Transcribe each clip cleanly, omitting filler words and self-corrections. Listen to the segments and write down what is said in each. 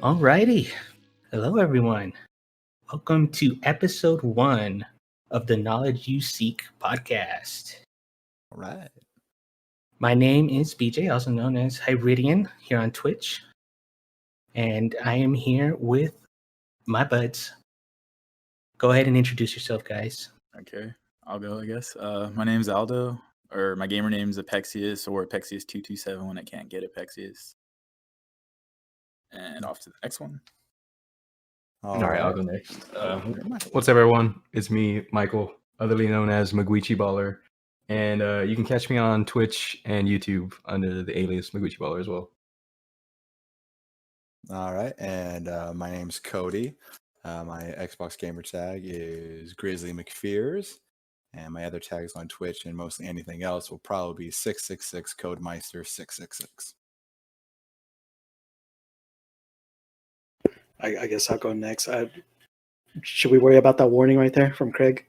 Alrighty. Hello, everyone. Welcome to episode 1 of the Knowledge You Seek podcast. All right. My name is BJ, also known as Hybridian, here on Twitch. And I am here with my buds. Go ahead and introduce yourself, guys. Okay, I'll go, I guess. My name's Aldo, or my gamer name's Apexius, or Apexius227 when I can't get Apexius. And off to the next one. All right, I'll go next. What's up, everyone? It's me, Michael, otherly known as Maguichi Baller. And you can catch me on Twitch and YouTube under the alias Maguichi Baller as well. All right, and my name's Cody. My Xbox gamer tag is Grizzly McFears, and my other tags on Twitch and mostly anything else will probably be 666 Codemeister 666. I guess I'll go next. Should we worry about that warning right there from Craig?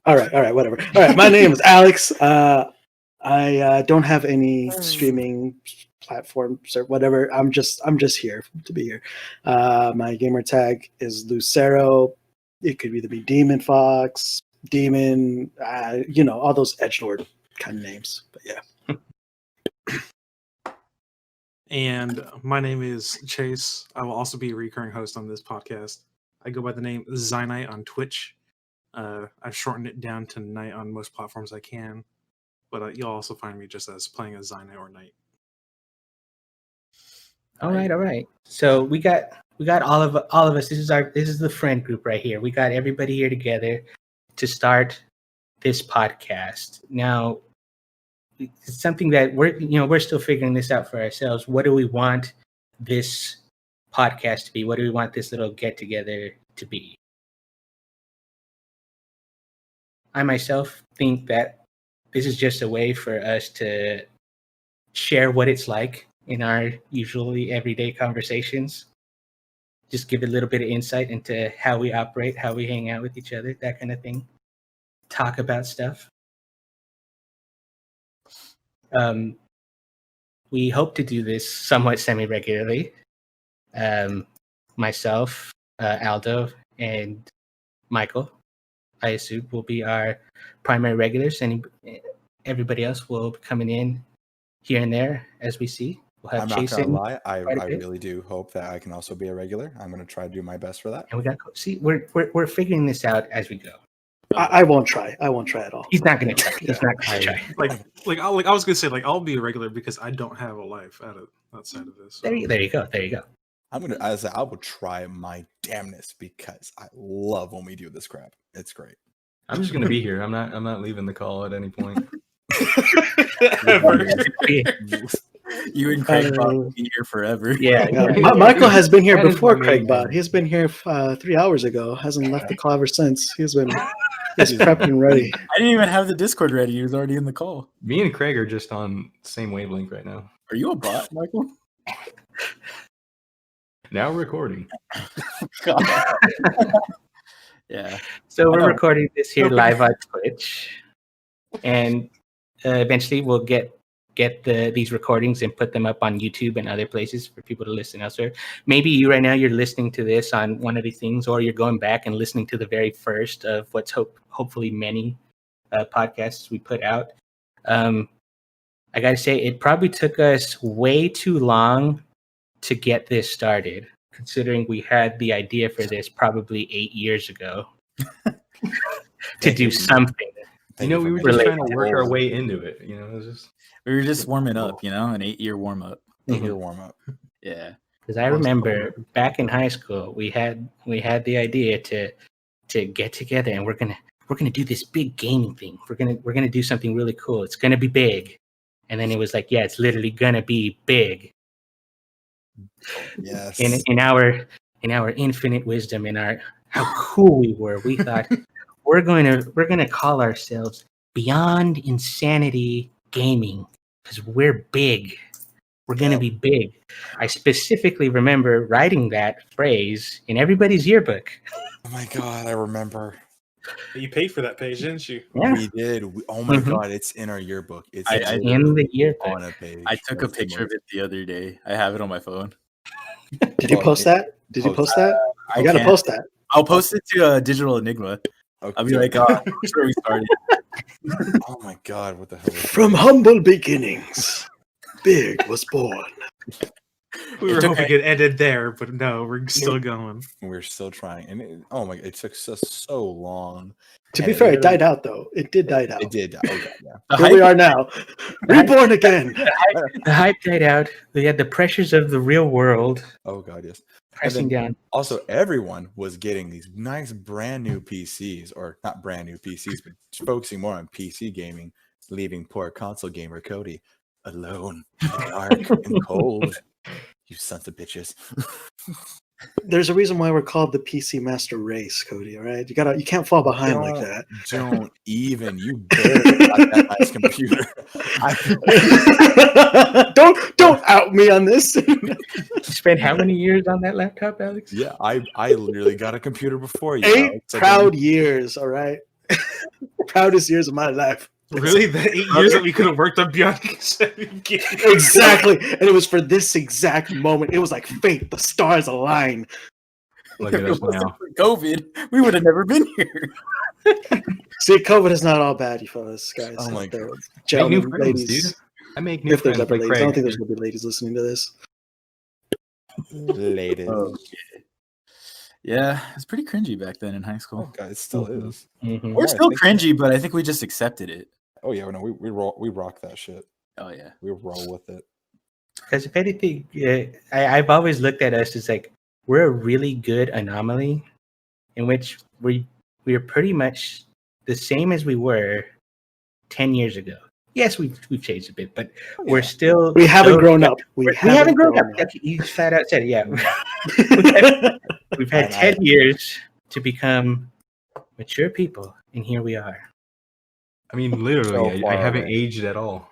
All right, whatever. All right, my name is Alex. I don't have any streaming platforms or whatever. I'm just here to be here. My gamer tag is Lucero. It could either be Demon Fox, Demon, all those edgelord kind of names. But yeah. And my name is Chase. I will also be a recurring host on this podcast. I go by the name Zynite on Twitch. I've shortened it down to Night on most platforms I can, but you'll also find me just as playing as Zynite or Night. All right. So we got all of us. This is the friend group right here. We got everybody here together to start this podcast. Now, it's something that we're still figuring this out for ourselves. What do we want this podcast to be? What do we want this little get together to be? I myself think that this is just a way for us to share what it's like in our usually everyday conversations. Just give a little bit of insight into how we operate, how we hang out with each other, that kind of thing. Talk about stuff. We hope to do this somewhat semi-regularly. Myself, Aldo, and Michael, I assume, will be our primary regulars, and everybody else will be coming in here and there as we see. We'll have I'm Chase not gonna in lie, I really do hope that I can also be a regular. I'm gonna try to do my best for that. and we got we're figuring this out as we go. I won't try. I won't try at all. He's not going to try. He's not going to try. I was gonna say, I'll be a regular because I don't have a life outside of this. So. There you go. I will try my damnness because I love when we do this crap. It's great. I'm just gonna be here. I'm not leaving the call at any point. You and Craig will be here forever. Yeah. Michael has been here That is before my Craig main bought. He's been here 3 hours ago. Hasn't left the call ever since. He's prepped and ready. I didn't even have the Discord ready. He was already in the call. Me and Craig are just on the same wavelength right now. Are you a bot, Michael? Now recording. Yeah. So we're recording this here live on Twitch, and eventually we'll get these recordings and put them up on YouTube and other places for people to listen elsewhere. Maybe you right now you're listening to this on one of these things, or you're going back and listening to the very first of what's hopefully many podcasts we put out. I got to say, it probably took us way too long to get this started, considering we had the idea for this probably 8 years ago to do something. We were just trying to work our way into it. It was just. We were just warming up, an 8-year warm up. 8-year warm up. Yeah. Because I remember back in high school, we had the idea to get together and we're gonna do this big gaming thing. We're gonna do something really cool. It's gonna be big. And then it was like, yeah, it's literally gonna be big. Yes. In our infinite wisdom, in our how cool we were, we thought we're gonna call ourselves Beyond Insanity Gaming because we're big. We're gonna be big. I specifically remember writing that phrase in everybody's yearbook. Oh my god, I remember. You paid for that page, didn't you? Yeah. We did. Oh my Mhm. god, it's in our yearbook. It's I- In literally the yearbook. on a page. I took a That's the picture of most- it the other day. I have it on my phone. Did you Well, post that? Did you post post that? I You gotta can't. post that. I'll post it to Digital Enigma. Okay. I'll be like, oh, that's where we started. Oh my god, what the hell? Was From humble beginnings, Big was born. We were took hoping it ended there, but no, we're still going. that? We're still trying, and it took us so long. To And be it fair, it literally- died out though. It did die out. It did. Oh god, yeah. The Here we hype- are now, reborn again. The hype died out. We had the pressures of the real world Oh god, yes. pressing down. Also, everyone was getting these nice brand new PCs, or not brand new PCs, but focusing more on PC gaming, leaving poor console gamer Cody alone, in the dark and cold. You sons of bitches. There's a reason why we're called the PC Master Race, Cody. All right, you can't fall behind like that. Don't even. You barely got that nice computer. don't out me on this. You spent how many years on that laptop, Alex? Yeah, I literally got a computer before you. 8 Alex. So proud years. All right, proudest years of my life. Really? The 8 years that we could have worked on Beyond Game. Exactly, and it was for this exact moment. It was like fate. The stars aligned. Look at If us it wasn't now. for COVID, we would have never been here. See, COVID is not all bad, you fellas, guys. Oh my out there. Make new Gentlemen, friends, ladies. dude. I make new If there's friends ever like ladies, I don't Craig. think there's gonna be ladies listening to this. ladies. Yeah, it's pretty cringy back then in high Oh school. god, it still is. Mhm. We're Yeah, I still think- cringy, but I think we just accepted it. Oh yeah, no, we rock that shit. Oh yeah. We roll with it. Because if anything, I've always looked at us as like we're a really good anomaly, in which we're pretty much the same as we were 10 years ago. Yes, we've changed a bit, but we're still We haven't so- grown up. We haven't grown up. You flat out said it. Yeah, we've had And 10 years to become mature people, and here we are. I mean, literally, So I far haven't away. aged at all.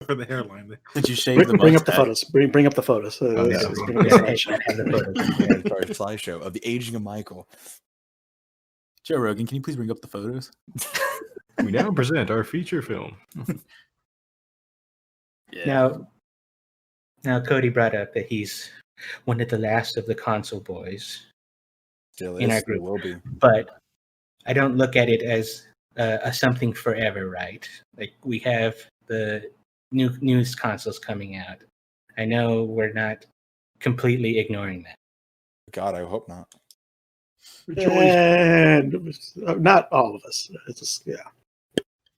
For the hairline. Did you shave the Bring up the mustache? photos. Bring up the photos. yeah. Let's bring up the Yeah, slideshow. have the photos. Yeah, sorry, slideshow of the aging of Michael. Joe Rogan, can you please bring up the photos? We now present our feature film. Yeah. Now Cody brought up that he's one of the last of the console boys, Still In is, our still group. will be. but I don't look at it as a something forever, right? Like we have the newest consoles coming out. I know we're not completely ignoring that. God, I hope not. And not all of us. It's just, yeah.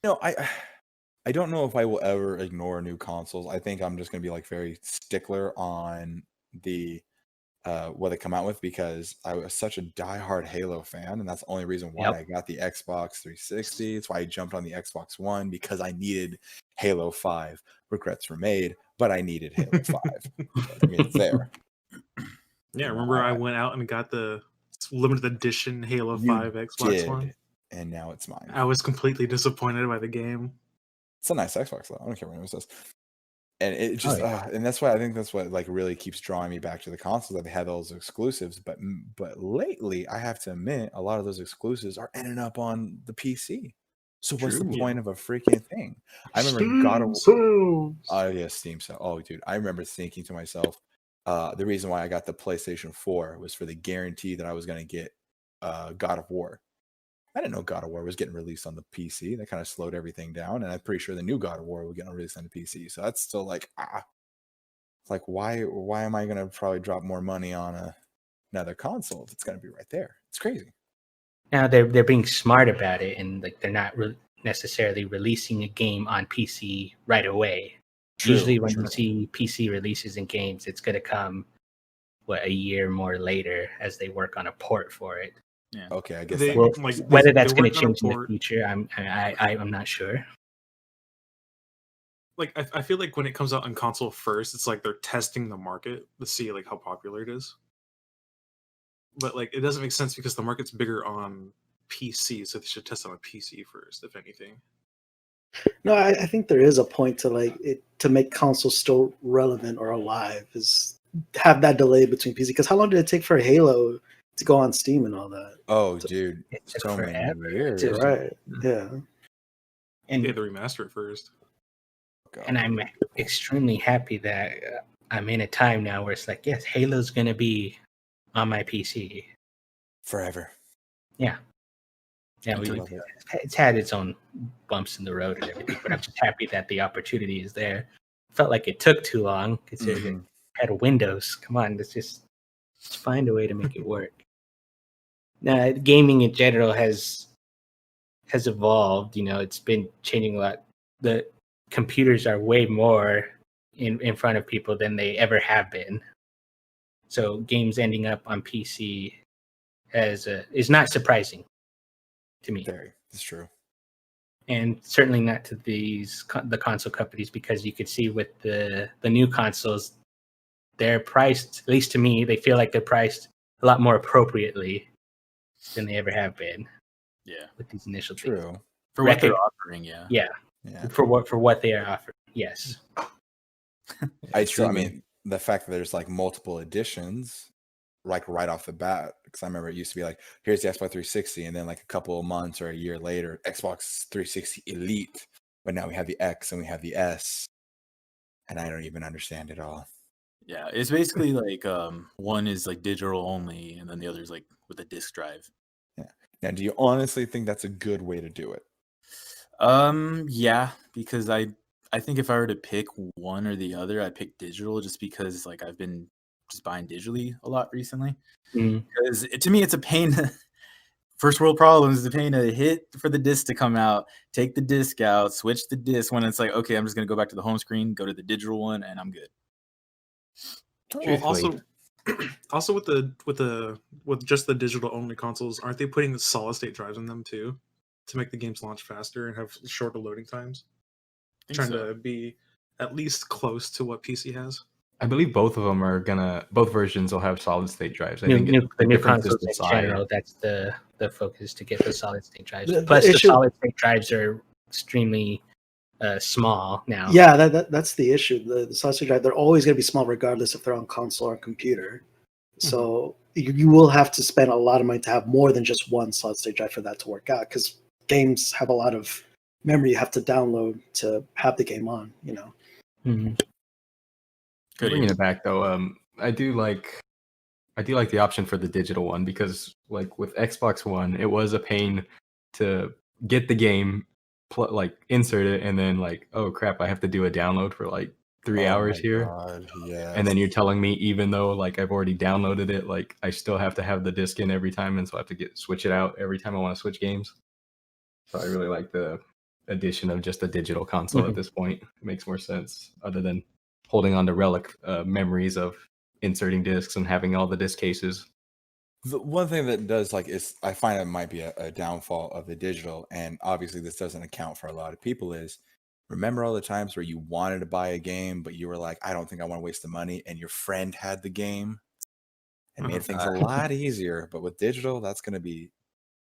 No, I don't know if I will ever ignore new consoles. I think I'm just gonna be like very stickler on the what they come out with, because I was such a diehard Halo fan, and that's the only reason why Yep. I got the Xbox 360. It's why I jumped on the Xbox One, because I needed Halo 5. Regrets were made, but I needed Halo 5. I mean, it's there. Yeah, remember I went out and got the limited edition Halo You 5 Xbox did, One. and now it's mine. I was completely disappointed by the game. It's a nice Xbox though. I don't care what anyone says. And it just, yeah. and that's why I think that's what like really keeps drawing me back to the consoles, that they had those exclusives. But lately, I have to admit, a lot of those exclusives are ending up on the PC. So what's the True. point of a freaking thing? I remember God of So, Oh yeah, Steam. So dude, I remember thinking to myself, the reason why I got the PlayStation 4 was for the guarantee that I was going to get God of War. I didn't know God of War was getting released on the PC. That kind of slowed everything down, and I'm pretty sure the new God of War will get released on the PC. So that's still like, it's like why am I going to probably drop more money on another console if it's going to be right there? It's crazy. Now they're being smart about it, and like they're not necessarily releasing a game on PC right away. Usually, when you see PC releases in games, it's going to come a year more later as they work on a port for it. Yeah. Okay, I guess They- that Well, makes like, sense. whether they that's going to work on a change in the port. future, I'm not sure. Like I feel like when it comes out on console first, it's like they're testing the market to see like how popular it is. But like it doesn't make sense because the market's bigger on PC, so they should test on a PC first, if anything. no, I think there is a point to like it to make consoles still relevant or alive is have that delay between PC. Because how long did it take for Halo to go on Steam and all that. Oh, dude, It took so many forever years. to- Right? Yeah. And They had to remaster it first. and I'm extremely happy that I'm in a time now where it's like, yes, Halo's gonna be on my PC. Forever. Yeah, I love it. it's had its own bumps in the road and everything, but I'm just happy that the opportunity is there. Felt like it took too long considering it had Windows. Come on, let's find a way to make it work. Now, gaming in general has evolved. You know, it's been changing a lot. The computers are way more in front of people than they ever have been. So games ending up on PC is not surprising to me, Very. It's true. and certainly not to the console companies, because you could see with the new consoles, they're priced, at least to me, they feel like they're priced a lot more appropriately than they ever have been Yeah. with these initial things. True. For what they're offering, yeah. Yeah, Yeah. for what they are offering. Yes. I mean, the fact that there's like multiple editions, like right off the bat, because I remember it used to be like, here's the Xbox 360, and then like a couple of months or a year later, Xbox 360 Elite. But now we have the X and we have the S, and I don't even understand it all. Yeah, it's basically like one is like digital only, and then the other is like with a disk drive. Yeah. Now, do you honestly think that's a good way to do it? Yeah, because I think if I were to pick one or the other, I'd pick digital, just because like I've been just buying digitally a lot recently. Mm. Because to me, it's a pain. First world problems, the pain to hit for the disc to come out, take the disc out, switch the disc when it's like, okay, I'm just gonna go back to the home screen, go to the digital one, and I'm good. Well, also with just the digital only consoles, aren't they putting solid state drives in them too, to make the games launch faster and have shorter loading times? I think Trying so. to be at least close to what PC has. I believe both of them are both versions will have solid state drives. I The think new difference is consoles the in size. general, that's the focus, to get the solid state drives. The Plus, the issue- solid state drives are extremely small now. Yeah, that's the issue. The solid state drive, they're always going to be small regardless if they're on console or computer. So you will have to spend a lot of money to have more than just one solid state drive for that to work out, because games have a lot of memory you have to download to have the game on, you know. Mhm. Good Bringing ears. it back though, I do like the option for the digital one, because like with Xbox One, it was a pain to get the game, like insert it, and then like, oh crap, I have to do a download for like 3 hours here. Yeah. And then you're telling me, even though like I've already downloaded it, like I still have to have the disc in every time, and so I have to switch it out every time I want to switch games. So I really like the addition of just a digital console at this point. It makes more sense, other than holding on to relic memories of inserting discs and having all the disc cases. The one thing that does is I find it might be a downfall of the digital, and obviously this doesn't account for a lot of people, is remember all the times where you wanted to buy a game, but you were like, I don't think I want to waste the money, and your friend had the game and made things a lot easier. But with digital, that's going to be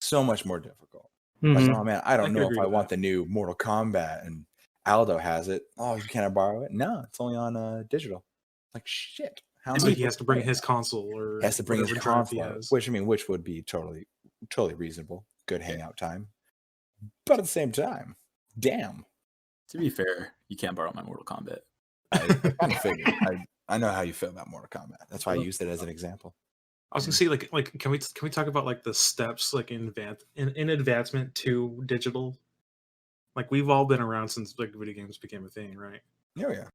so much more difficult. Like, Mhm. oh man, I don't I could know if agree I with want that. the new Mortal Kombat, and Aldo has it. Oh, can I borrow it? No, it's only on digital. Like, shit. How And many so he has people to bring play his that? console, or Has to bring his whatever drive he console, has. which would be totally reasonable. Good hangout time. But at the same time, damn. To be fair, you can't borrow my Mortal Kombat. I kind of figured. I know how you feel about Mortal Kombat. That's why I used it as an example. I was gonna say, like, can we talk about like the steps, like in advancement to digital? Like, we've all been around since like video games became a thing, right? Oh yeah.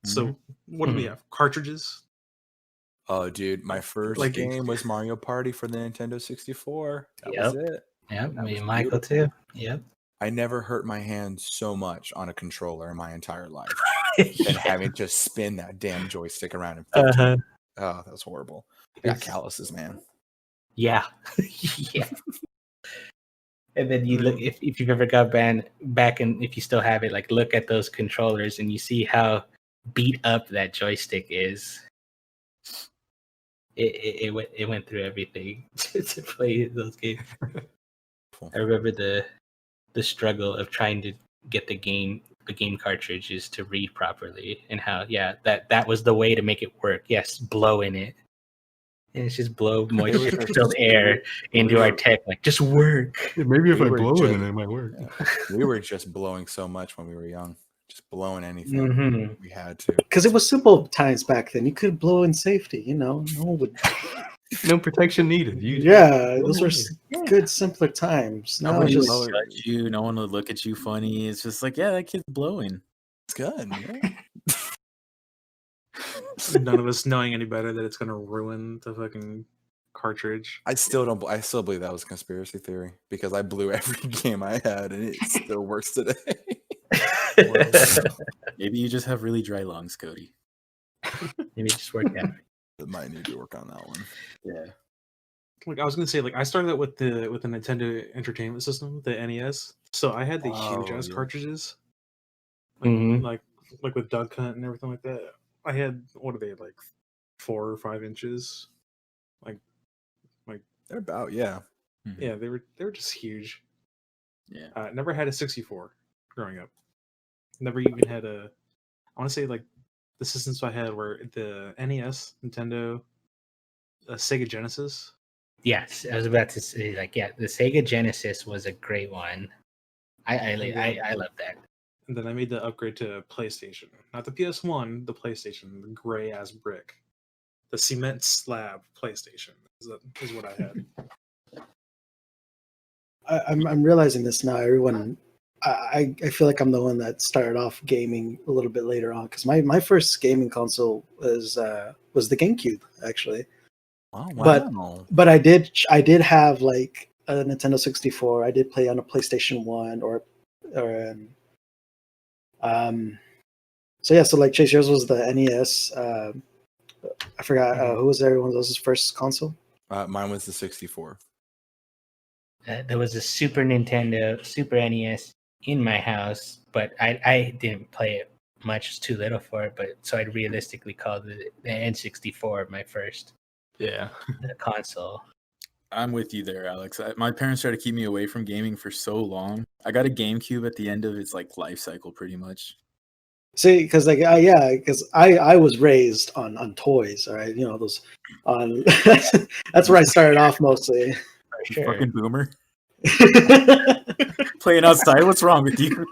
So what do we have? Cartridges? Oh, dude, my first Like- game was Mario Party for the Nintendo 64. That was Yep. it. Yeah, That me was and Michael beautiful. too. Yep. I never hurt my hand so much on a controller in my entire life than having to spin that damn joystick around in 15. Uh-huh. Oh, that was horrible. I got It's- calluses, man. Yeah. Yeah. And then you look, if you've ever got back and if you still have it, like look at those controllers and you see how beat up that joystick is. It went through everything to play those games. I remember the struggle of trying to get the game cartridges to read properly, and how that was the way to make it work. Yes, blow in it. And it's just blow moisture-filled air into our tech. Like, just work. Yeah, maybe if We I were blow just- it, it might work. Yeah. We were just blowing so much when we were young. Just blowing anything. Mhm. We had to. Because it was simple times back then. You could blow in safety, you know. No one would. No protection needed. You Yeah, blow those were away. good, simpler times. Now Nobody it's would just judge you. No one would look at you funny. It's just like, yeah, that kid's blowing. It's good. Yeah. None of us knowing any better that it's gonna ruin the fucking cartridge. I still don't. I still believe that was a conspiracy theory because I blew every game I had and it still works today. Maybe you just have really dry lungs, Cody. Maybe it just worked out. It might need to work on that one. Yeah. Like I was gonna say, like I started out with the Nintendo Entertainment System, the NES. So I had the huge ass yeah. cartridges, Mhm. like with Duck Hunt and everything like that. I had what are they like 4 or 5 inches? They're about yeah. Yeah, they were just huge. Yeah. Never had a 64 growing up. Never even had a. I want to say like the systems I had were the NES, Nintendo, Sega Genesis. Yes, I was about to say, like, yeah, the Sega Genesis was a great one. I love that. And then I made the upgrade to PlayStation. Not the PS1, the PlayStation, the gray ass brick. The cement slab PlayStation is what I had. I'm realizing this now. Everyone, I feel like I'm the one that started off gaming a little bit later on because my first gaming console was the GameCube actually. Oh But- wow. But I did have like a Nintendo 64. I did play on a PlayStation 1 or so yeah. So like Chase, yours was the NES. I forgot who was everyone else's first console. Mine was the 64. There was a Super Nintendo, Super NES in my house, but I didn't play it much. It was too little for it, but so I'd realistically call the N64 my first Yeah. console. I'm with you there, Alex. My parents tried to keep me away from gaming for so long. I got a GameCube at the end of its like life cycle, pretty much. See, because like because I was raised on toys. All right, you know those on. That's where I started off mostly. For You sure. fucking boomer. Playing outside. What's wrong with you?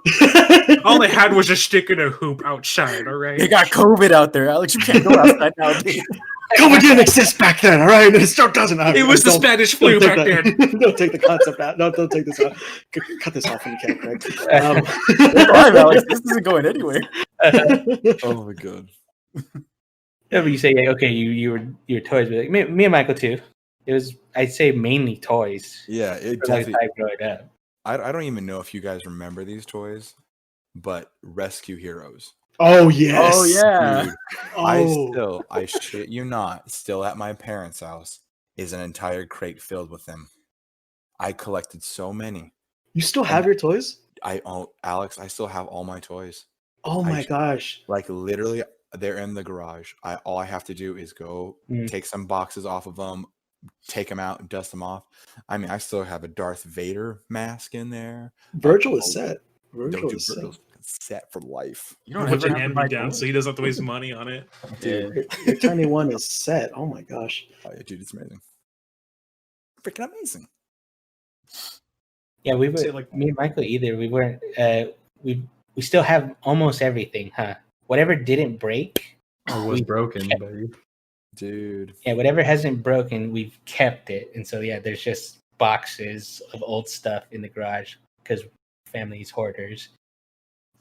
All they had was a stick and a hoop outside. All right. They got COVID out there, Alex. You can't go outside nowadays. COVID didn't exist back then. All right, it still doesn't. It was the Spanish flu Don't back take then. that. Don't take the concept out. No, don't take this out. Cut this off when you can, Craig. We're live, Alex. This isn't going anywhere. Oh my god. Yeah, but you say okay, you were toys, but like me and Michael too. It was I'd say mainly toys. Yeah, it For like definitely. time growing up. I don't even know if you guys remember these toys, but Rescue Heroes. Oh yes. Oh yeah. Dude, Oh. I shit you not, still at my parents' house is an entire crate filled with them. I collected so many. You still have your toys? Alex, I still have all my toys. Oh my gosh. Like literally, they're in the garage. All I have to do is go take some boxes off of them, take them out, and dust them off. I mean, I still have a Darth Vader mask in there. Virgil is set. Virgil Don't do is set. Virgil's set for life. You don't Put ever your have to hand buy down toys. so he doesn't have to waste money on it. Dude. Your tiny one is set. Oh my gosh. Oh, yeah, dude, it's amazing. Freaking amazing. Yeah, we were See, like- me and Michael either. We weren't. We still have almost everything, huh? Whatever didn't break, Or was broken, baby. Dude. yeah, whatever hasn't broken, we've kept it. And so yeah, there's just boxes of old stuff in the garage because family's hoarders.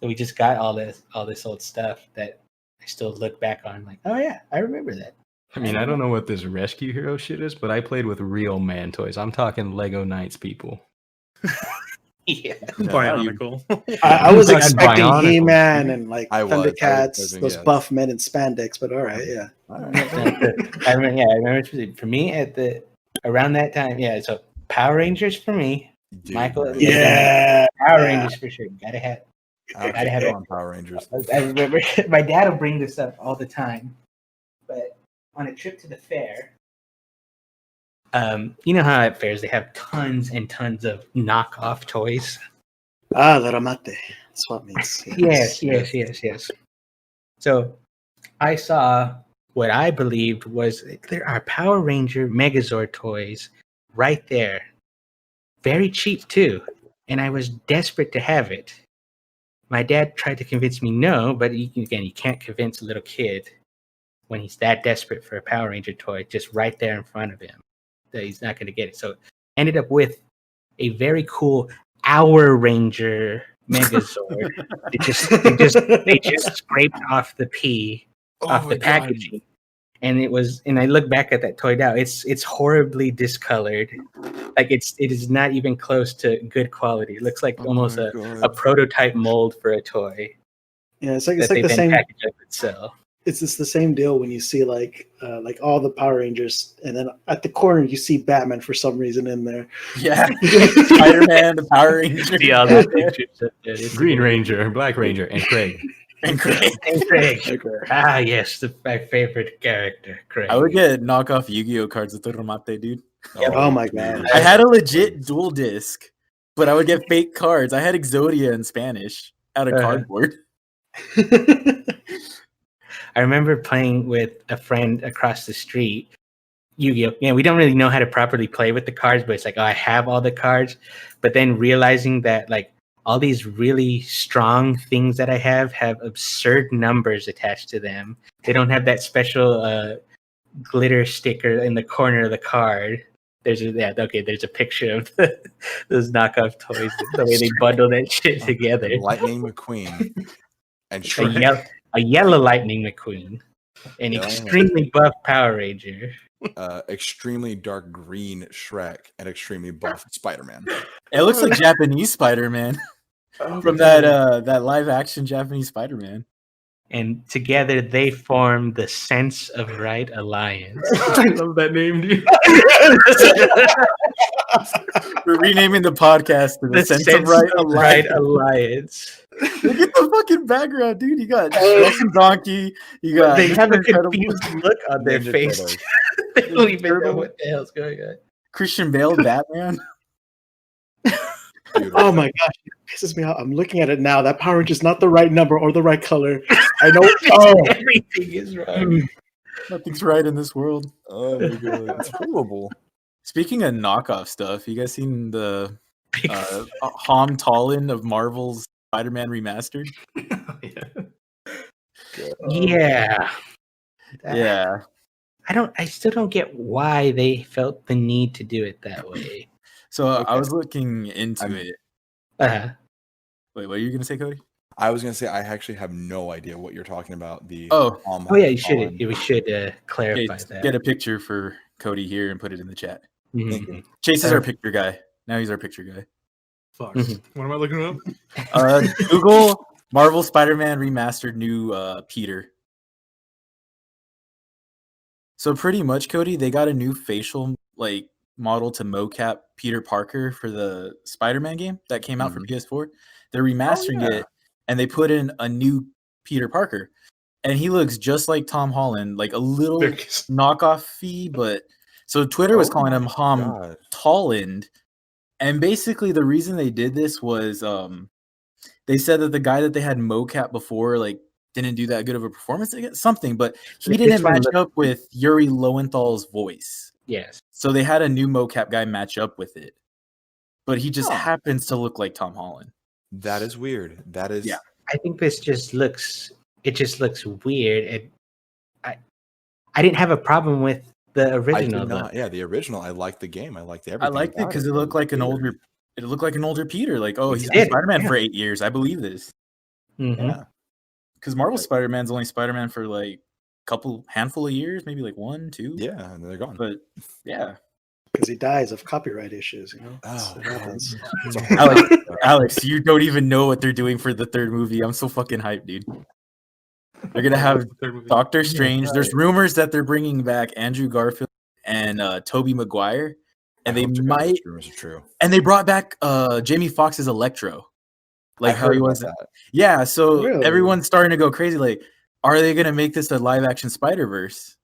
So we just got all this old stuff that I still look back on like, oh yeah, I remember that. I mean, I don't know what this Rescue Hero shit is, but I played with real man toys. I'm talking Lego Knights, people. Yeah. Bionicle. I was Like expecting Bionicle. He-Man and like I was Thundercats, expecting, those yes. buff men in spandex, but all right, yeah. All right. I remember for me around that time, yeah. So Power Rangers for me, Dude, Michael, right. Yeah. Power Rangers for sure. Gotta have. Alex, I'd have come it. on, Power Rangers. I remember my dad will bring this up all the time, but on a trip to the fair, you know how at fairs they have tons and tons of knockoff toys. Ah, the Ramate. That's what it means. Yes. So I saw what I believed was there are Power Ranger Megazord toys right there. Very cheap too. And I was desperate to have it. My dad tried to convince me no, but you can't convince a little kid when he's that desperate for a Power Ranger toy just right there in front of him that he's not going to get it. So ended up with a very cool Hour Ranger Megazord. they just scraped off the P off the packaging. And I look back at that toy now. It's horribly discolored. Like it is not even close to good quality. It looks like almost a prototype mold for a toy. Yeah, it's like the same. Package up and sell. It's the same deal when you see like all the Power Rangers, and then at the corner you see Batman for some reason in there. Yeah, Spider-Man, the Power Ranger, See all those pictures up there. Green Ranger, Black Ranger, and Craig. and Craig. Ah, yes, my favorite character, Craig. I would get knockoff Yu-Gi-Oh cards with Toromate, dude. Oh my god! I had a legit dual disc, but I would get fake cards. I had Exodia in Spanish out of cardboard. I remember playing with a friend across the street, Yu-Gi-Oh. Yeah, we don't really know how to properly play with the cards, but it's like, oh, I have all the cards. But then realizing that like all these really strong things that I have absurd numbers attached to them. They don't have that special glitter sticker in the corner of the card. There's a picture of those knockoff toys, the way they bundle that shit together. Lightning McQueen and A Shrek. yellow Lightning McQueen, an extremely buff Power Ranger, Extremely dark green Shrek, and extremely buff Spider-Man. It looks like Japanese Spider-Man from that live action Japanese Spider-Man. and together they form the Sense of Right Alliance. I love that name, dude. We're renaming the podcast to the Sense of Right Alliance. Look at the fucking background, dude. You got Shrek and Donkey. You got They have a Incredible- confused look on their Ninja face. Turtles. They don't even know what the hell's going on. Christian Bale, Batman. Beautiful. Oh my gosh, it pisses me off. I'm looking at it now. That Power Ranger is not the right number or the right color. I know. Everything is wrong. Nothing's right in this world. Oh my god, it's horrible. Speaking of knockoff stuff, you guys seen the Tom Holland of Marvel's Spider-Man Remastered? Yeah. Yeah. I still don't get why they felt the need to do it that way. So I Okay. was looking into it. Uh-huh. Wait, what are you gonna say, Cody? I was gonna say I actually have no idea what you're talking about. The Oh. Oh yeah, you should. We should clarify Okay, that. get a picture for Cody here and put it in the chat. Mhm. Chase is our picture guy. Now he's our picture guy. Fuck. Mhm. What am I looking up? Google Marvel Spider-Man Remastered new Peter. So pretty much, Cody, they got a new facial like model to mocap Peter Parker for the Spider-Man game that came out for PS4. They're remastering it, and they put in a new Peter Parker, and he looks just like Tom Holland, like a little There it is. knockoff fee. But so Twitter was calling him Tom God. Holland, and basically the reason they did this was they said that the guy that they had mocap before like didn't do that good of a performance against something, but he This didn't one match looked- up with Yuri Lowenthal's voice. Yes. So they had a new mocap guy match up with it. But he just Oh. happens to look like Tom Holland. That is weird. That is Yeah. I think this just looks weird, and I didn't have a problem with the I original. did though. not. Yeah, the original. I liked the game. I liked I everything. liked it about because it looked like an was weird. older it looked like an older Peter. Like, oh, It he's been did, Spider-Man yeah. for 8 years. I believe this. Mhm. Yeah. Because Marvel Spider-Man's only Spider-Man for like handful of years, maybe like 1, 2. Yeah, and they're gone. But yeah. Because he dies of copyright issues, you know. Oh, That's what happens. It's a whole- Alex, you don't even know what they're doing for the third movie. I'm so fucking hyped, dude. They're gonna have Third movie. Doctor Strange. There's right. rumors that they're bringing back Andrew Garfield and Tobey Maguire, and I they hope those might. rumors are true. And they brought back Jamie Foxx's Electro, like I how heard he about was. that. Yeah, so Really? everyone's starting to go crazy. Like, are they gonna make this a live action Spider Verse?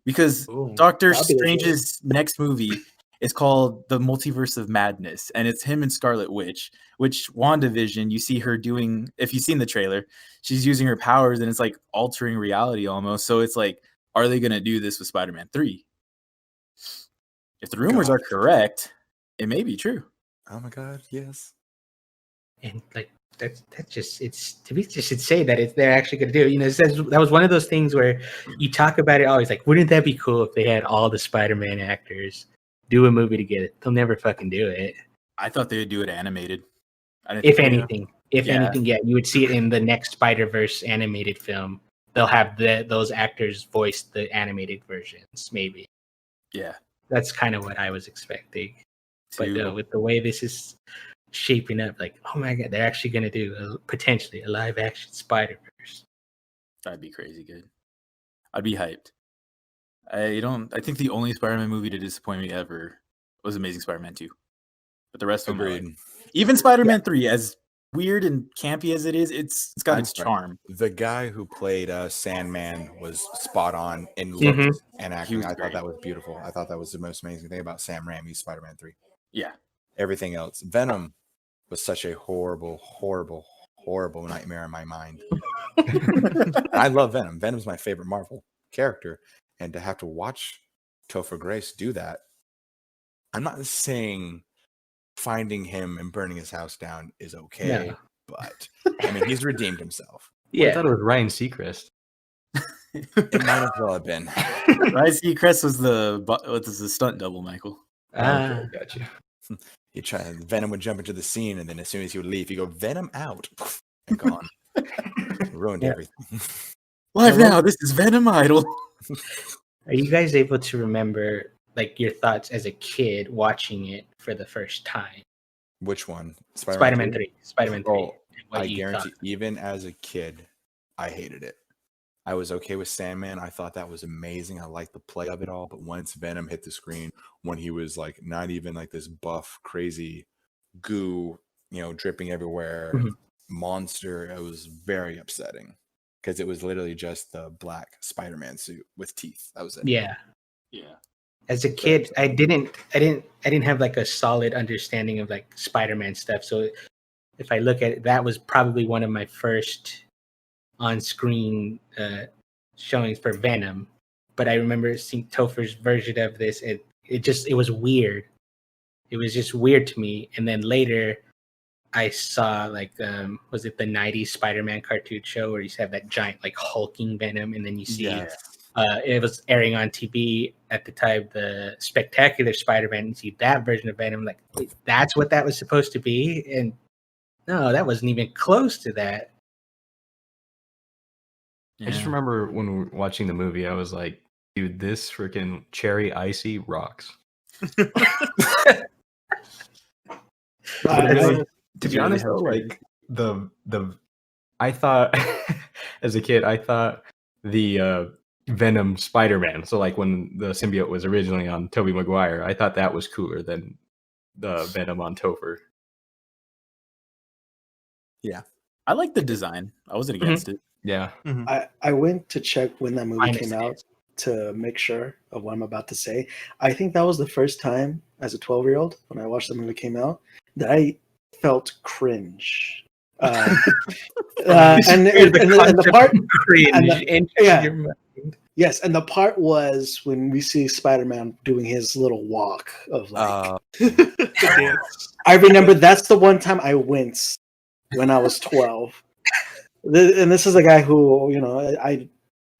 Because Ooh. Doctor That'd be Strange's next movie is called The Multiverse of Madness, and it's him and Scarlet Witch. Which WandaVision, you see her doing. If you've seen the trailer, she's using her powers, and it's like altering reality almost. So it's like are they going to do this with Spider-Man 3? If the rumors are correct, it may be true. Oh my god, yes. And like that's just it's to be just should say that they're actually going to do. That was one of those things where you talk about it always like, wouldn't that be cool if they had all the Spider-Man actors do a movie together? They'll never fucking do it. I thought they would do it animated. If anything, you would see it in the next Spider-Verse animated film. They'll have those actors voice the animated versions, maybe. Yeah. That's kind of what I was expecting. But with the way this is shaping up, like, oh my god, they're actually going to do potentially a live-action Spider-Verse. That'd be crazy good. I'd be hyped. I think the only Spider-Man movie to disappoint me ever was Amazing Spider-Man 2. But the rest of them, Agreed. Even Spider-Man 3, as weird and campy as it is, it's got its charm. The guy who played Sandman was spot on in looks and acting. I thought that was beautiful. I thought that was the most amazing thing about Sam Raimi's Spider-Man 3. Yeah. Everything else. Venom was such a horrible, horrible, horrible nightmare in my mind. I love Venom. Venom's my favorite Marvel character. And to have to watch Topher Grace do that, I'm not saying finding him and burning his house down is okay, but I mean, he's redeemed himself. Yeah, I thought it was Ryan Seacrest. It might as well have been. Ryan Seacrest was the stunt double, Michael. Okay, gotcha. Venom would jump into the scene, and then as soon as he would leave, he'd go, Venom out, and gone. Ruined everything. Live now, this is Venom Idol. Are you guys able to remember like your thoughts as a kid watching it for the first time? Which one? Spider-Man 3. Spider-Man 3. Oh, I guarantee, even as a kid, I hated it. I was okay with Sandman. I thought that was amazing. I liked the play of it all. But once Venom hit the screen, when he was like not even like this buff, crazy goo, dripping everywhere monster, it was very upsetting because it was literally just the black Spider-Man suit with teeth. That was it. Yeah. Yeah. As a kid, I didn't have like a solid understanding of like Spider-Man stuff. So if I look at it, that was probably one of my first on-screen showings for Venom. But I remember seeing Topher's version of this. It was weird. It was just weird to me. And then later, I saw like was it the '90s Spider-Man cartoon show where you have that giant like hulking Venom, and then you see. It was airing on TV at the time, the Spectacular Spider-Man. You see that version of Venom, like, wait, that's what that was supposed to be? And no, that wasn't even close to that. Yeah. I just remember when we were watching the movie, I was like, dude, this freaking cherry icy rocks. To be honest, though, like I thought as a kid, I thought the Venom Spider-Man. So like when the symbiote was originally on Tobey Maguire, I thought that was cooler than the Venom on Topher. Yeah. I like the design. I wasn't against it. Yeah. I went to check when that movie came out to make sure of what I'm about to say. I think that was the first time as a 12-year-old when I watched the movie came out that I felt cringe. And the part cringe. Yes, and the part was when we see Spider-Man doing his little walk of like. I remember that's the one time I winced when I was 12. And this is a guy who, I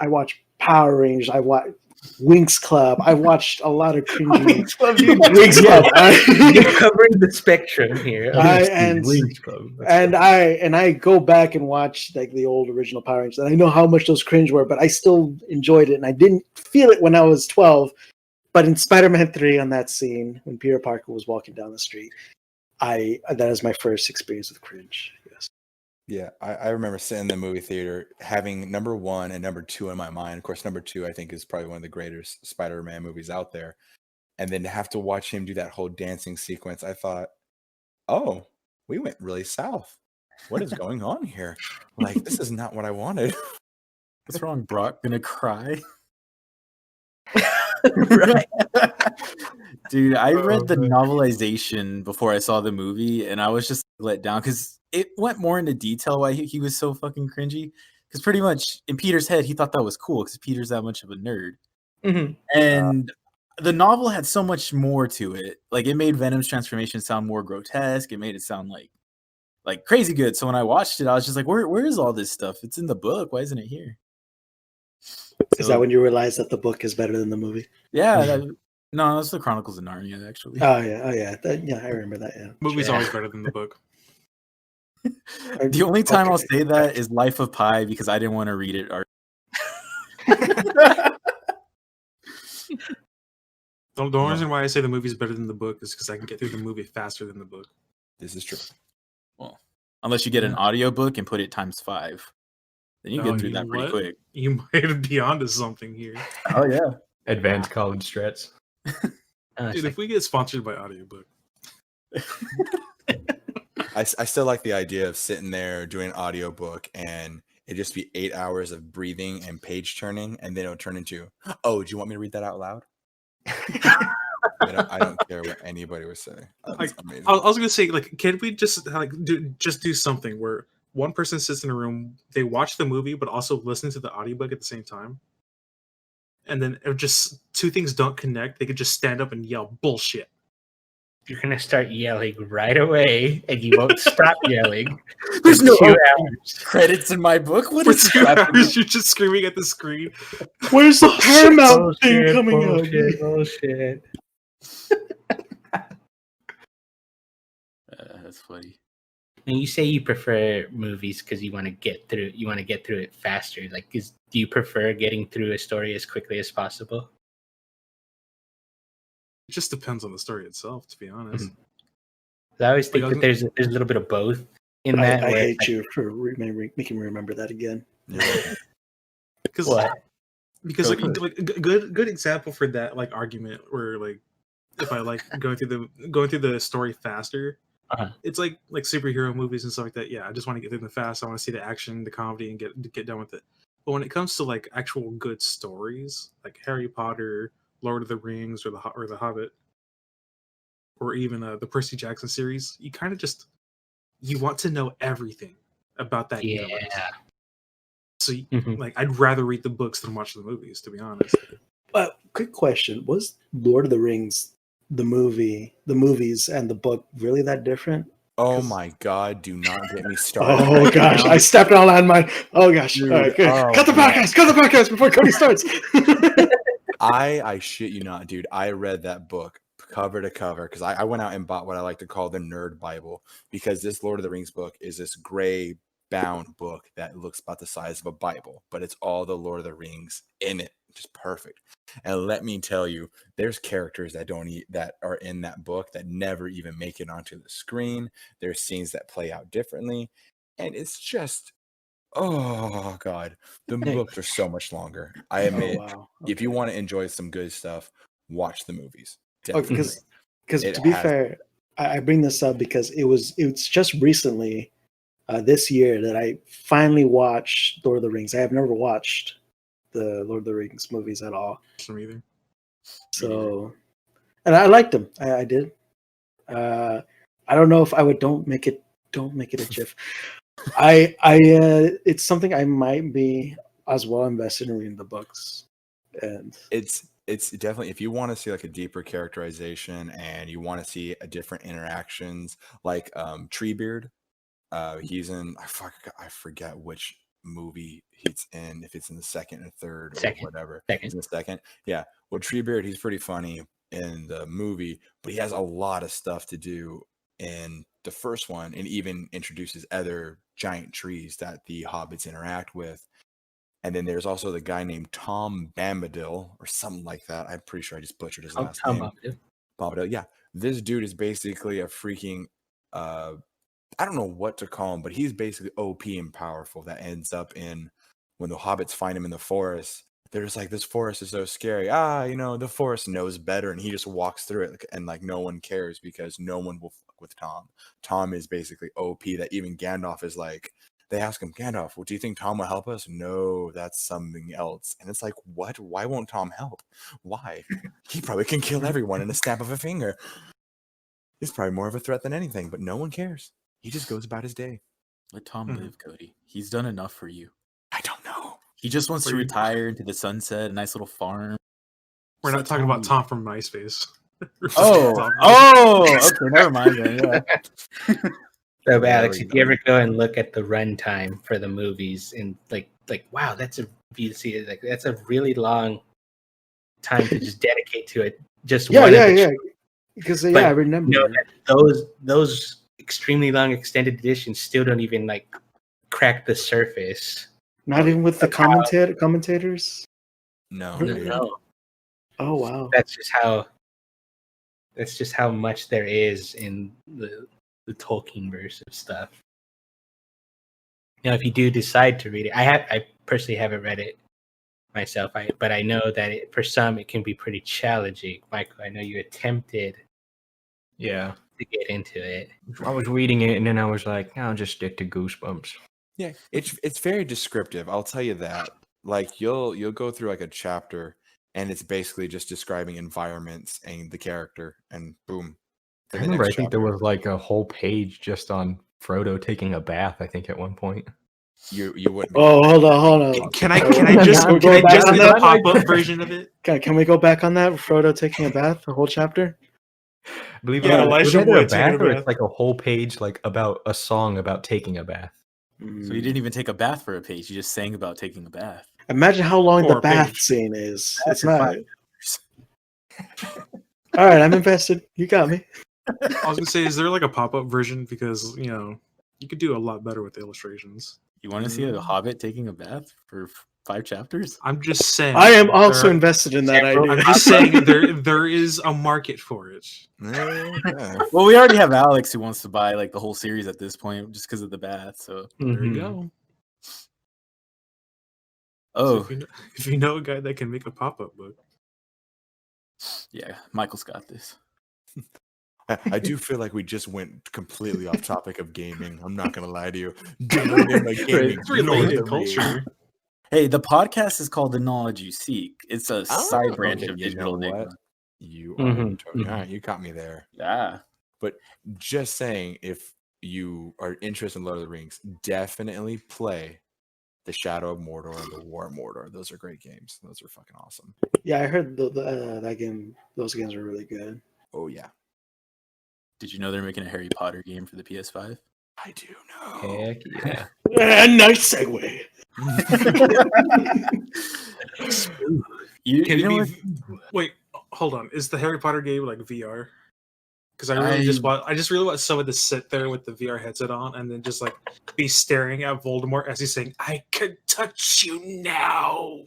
watch Power Rangers, I watch Winx Club, I watched a lot of cringy Winx Club. You're covering the spectrum here. Winx Club. And I go back and watch like the old original Power Rangers, and I know how much those cringe were, but I still enjoyed it, and I didn't feel it when I was 12. But in Spider-Man 3, on that scene when Peter Parker was walking down the street, that is my first experience with cringe. Yes. Yeah, I remember sitting in the movie theater having number 1 and number 2 in my mind. Of course, number 2 I think is probably one of the greatest Spider-Man movies out there. And then to have to watch him do that whole dancing sequence, I thought, oh, we went really south. What is going on here? Like, this is not what I wanted. What's wrong, Brock? Gonna cry? Right. Dude, I read the novelization before I saw the movie, and I was just let down because it went more into detail why he was so fucking cringy. because pretty much in Peter's head, he thought that was cool because Peter's that much of a nerd. Mhm. And the novel had so much more to it. Like it made Venom's transformation sound more grotesque. It made it sound like crazy good. So when I watched it, I was just like, where is all this stuff? It's in the book. Why isn't it here? Is that when you realize that the book is better than the movie? Yeah. No, that's the Chronicles of Narnia, actually. Oh yeah. I remember that. Yeah, Movie's Sure. always better than the book. The only time I'll Okay. say that is Life of Pi because I didn't want to read it. The only reason why I say the movie's better than the book is because I can get through the movie faster than the book. This is true. Well, unless you get an audiobook and put it ×5. Then you Oh, get through that pretty quick. You might be onto something here. Oh, yeah. Advanced college strats. Dude, if we get sponsored by audiobook. I still like the idea of sitting there doing an audiobook and it just be 8 hours of breathing and page turning, and then it'll turn into, oh, do you want me to read that out loud? I don't care what anybody was saying. That's amazing. I was gonna say, like, can we just do something where one person sits in a room, they watch the movie, but also listen to the audiobook at the same time, and then if just two things don't connect, they could just stand up and yell bullshit. You're gonna start yelling right away, and you won't stop yelling. There's for no 2 hours. credits in my book. What For is 2 happening? hours, you're just screaming at the screen. Where's the Paramount thing Bullshit, coming bullshit, bullshit. That's funny. And you say you prefer movies because you want to get through. You want to get through it faster. Like, do you prefer getting through a story as quickly as possible? It just depends on the story itself, to be honest. I always think Like, that there's a little bit of both in I that. where it's hate like, you for making me remember that again. Because What? because like a good example for that like argument where like if I like going through the story faster, it's like superhero movies and stuff like that. Yeah, I just want to get through them fast. I want to see the action, the comedy, and get done with it. But when it comes to like actual good stories, like Harry Potter, Lord of the Rings, or the Hobbit, or even the Percy Jackson series, you kind of just you want to know everything about that universe. So like I'd rather read the books than watch the movies, to be honest. But quick question: was Lord of the Rings the movies, and the book really that different? Oh my God! Do not get me started. Oh right gosh, now. I stepped on landmine. Oh gosh! Dude, All right, good. oh, Cut the man. podcast. Cut the podcast before Cody starts. I shit you not, dude. I read that book cover to cover because I went out and bought what I like to call the Nerd Bible, because this Lord of the Rings book is this gray bound book that looks about the size of a Bible, but it's all the Lord of the Rings in it, just perfect. And let me tell you, there's characters that are in that book that never even make it onto the screen. There's scenes that play out differently, and it's just, oh God, the books are so much longer. I admit, wow. if you want to enjoy some good stuff, watch the movies. Because It to be has- fair, I bring this up because it's just recently this year that I finally watched Lord of the Rings. I have never watched the Lord of the Rings movies at all. From either. So, and I liked them. I did. I don't know if I would. Don't make it a GIF. It's something I might be as well invested in reading the books, and it's definitely, if you want to see like a deeper characterization and you want to see a different interactions, like Treebeard, he's in I forget which movie he's in, if it's in the second or third or whatever. He's in the second. Yeah. Well, Treebeard, he's pretty funny in the movie, but he has a lot of stuff to do in the first one, and even introduces other giant trees that the hobbits interact with. And then there's also the guy named Tom Bombadil or something like that. I'm pretty sure I just butchered his last name. Bombadil. Yeah. This dude is basically a freaking I don't know what to call him, but he's basically OP and powerful. That ends up in when the hobbits find him in the forest. They're just like, this forest is so scary. The forest knows better, and he just walks through it, and like no one cares because no one will fuck with Tom. Tom is basically OP. That even Gandalf is like, they ask him, Gandalf, well, do you think Tom will help us? No, that's something else. And it's like, what? Why won't Tom help? Why? He probably can kill everyone in a snap of a finger. He's probably more of a threat than anything, but no one cares. He just goes about his day. Let Tom live, Cody. He's done enough for you. I He just wants to retire into the sunset, a nice little farm. We're not talking about Tom from MySpace. Okay, never mind then. Yeah. So, Alex, if you ever go and look at the runtime for the movies, and like, wow, if you see it, like that's a really long time to just dedicate to it. Just one because I remember that those extremely long extended editions still don't even like crack the surface. Not even with the commentators. No. Oh wow. That's just how much there is in the Tolkien verse of stuff. If you do decide to read it, I personally haven't read it myself, but I know that for some it can be pretty challenging. Michael, I know you attempted to get into it. I was reading it and then I was like, I'll just stick to Goosebumps. Yeah, it's very descriptive. I'll tell you that. Like you'll go through like a chapter and it's basically just describing environments and the character, and boom. I remember, I think there was like a whole page just on Frodo taking a bath. I think at one point. You wouldn't. Oh, hold on. Can I just get the pop-up version of it? Can we go back on that? Frodo taking a bath, the whole chapter. I believe Elijah Wood taking a bath. It's like a whole page like about a song about taking a bath. So he didn't even take a bath for a page. He just sang about taking a bath. Imagine how long the bath scene is. It's not. All right, I'm invested. You got me. I was gonna say, is there like a pop-up version? Because you could do a lot better with the illustrations. You want to see a Hobbit taking a bath for 5 chapters? I'm just saying. I am also invested in that idea. I'm just saying there is a market for it. Well, we already have Alex who wants to buy like the whole series at this point just because of the bath. So there you go. Oh, so if you know a guy that can make a pop-up book, yeah, Michael's got this. I do feel like we just went completely off topic of gaming. I'm not gonna lie to you. It's related culture. Hey, the podcast is called The Knowledge You Seek. It's a side branch of Digital Enigma. You are you caught me there. Yeah. But just saying, if you are interested in Lord of the Rings, definitely play The Shadow of Mordor and The War of Mordor. Those are great games. Those are fucking awesome. Yeah, I heard that game. Those games are really good. Oh yeah. Did you know they're making a Harry Potter game for the PS5? I do know. Heck yeah. Nice segue. Wait, hold on. Is the Harry Potter game like VR? Because I just really want someone to sit there with the VR headset on and then just like be staring at Voldemort as he's saying, "I can touch you now."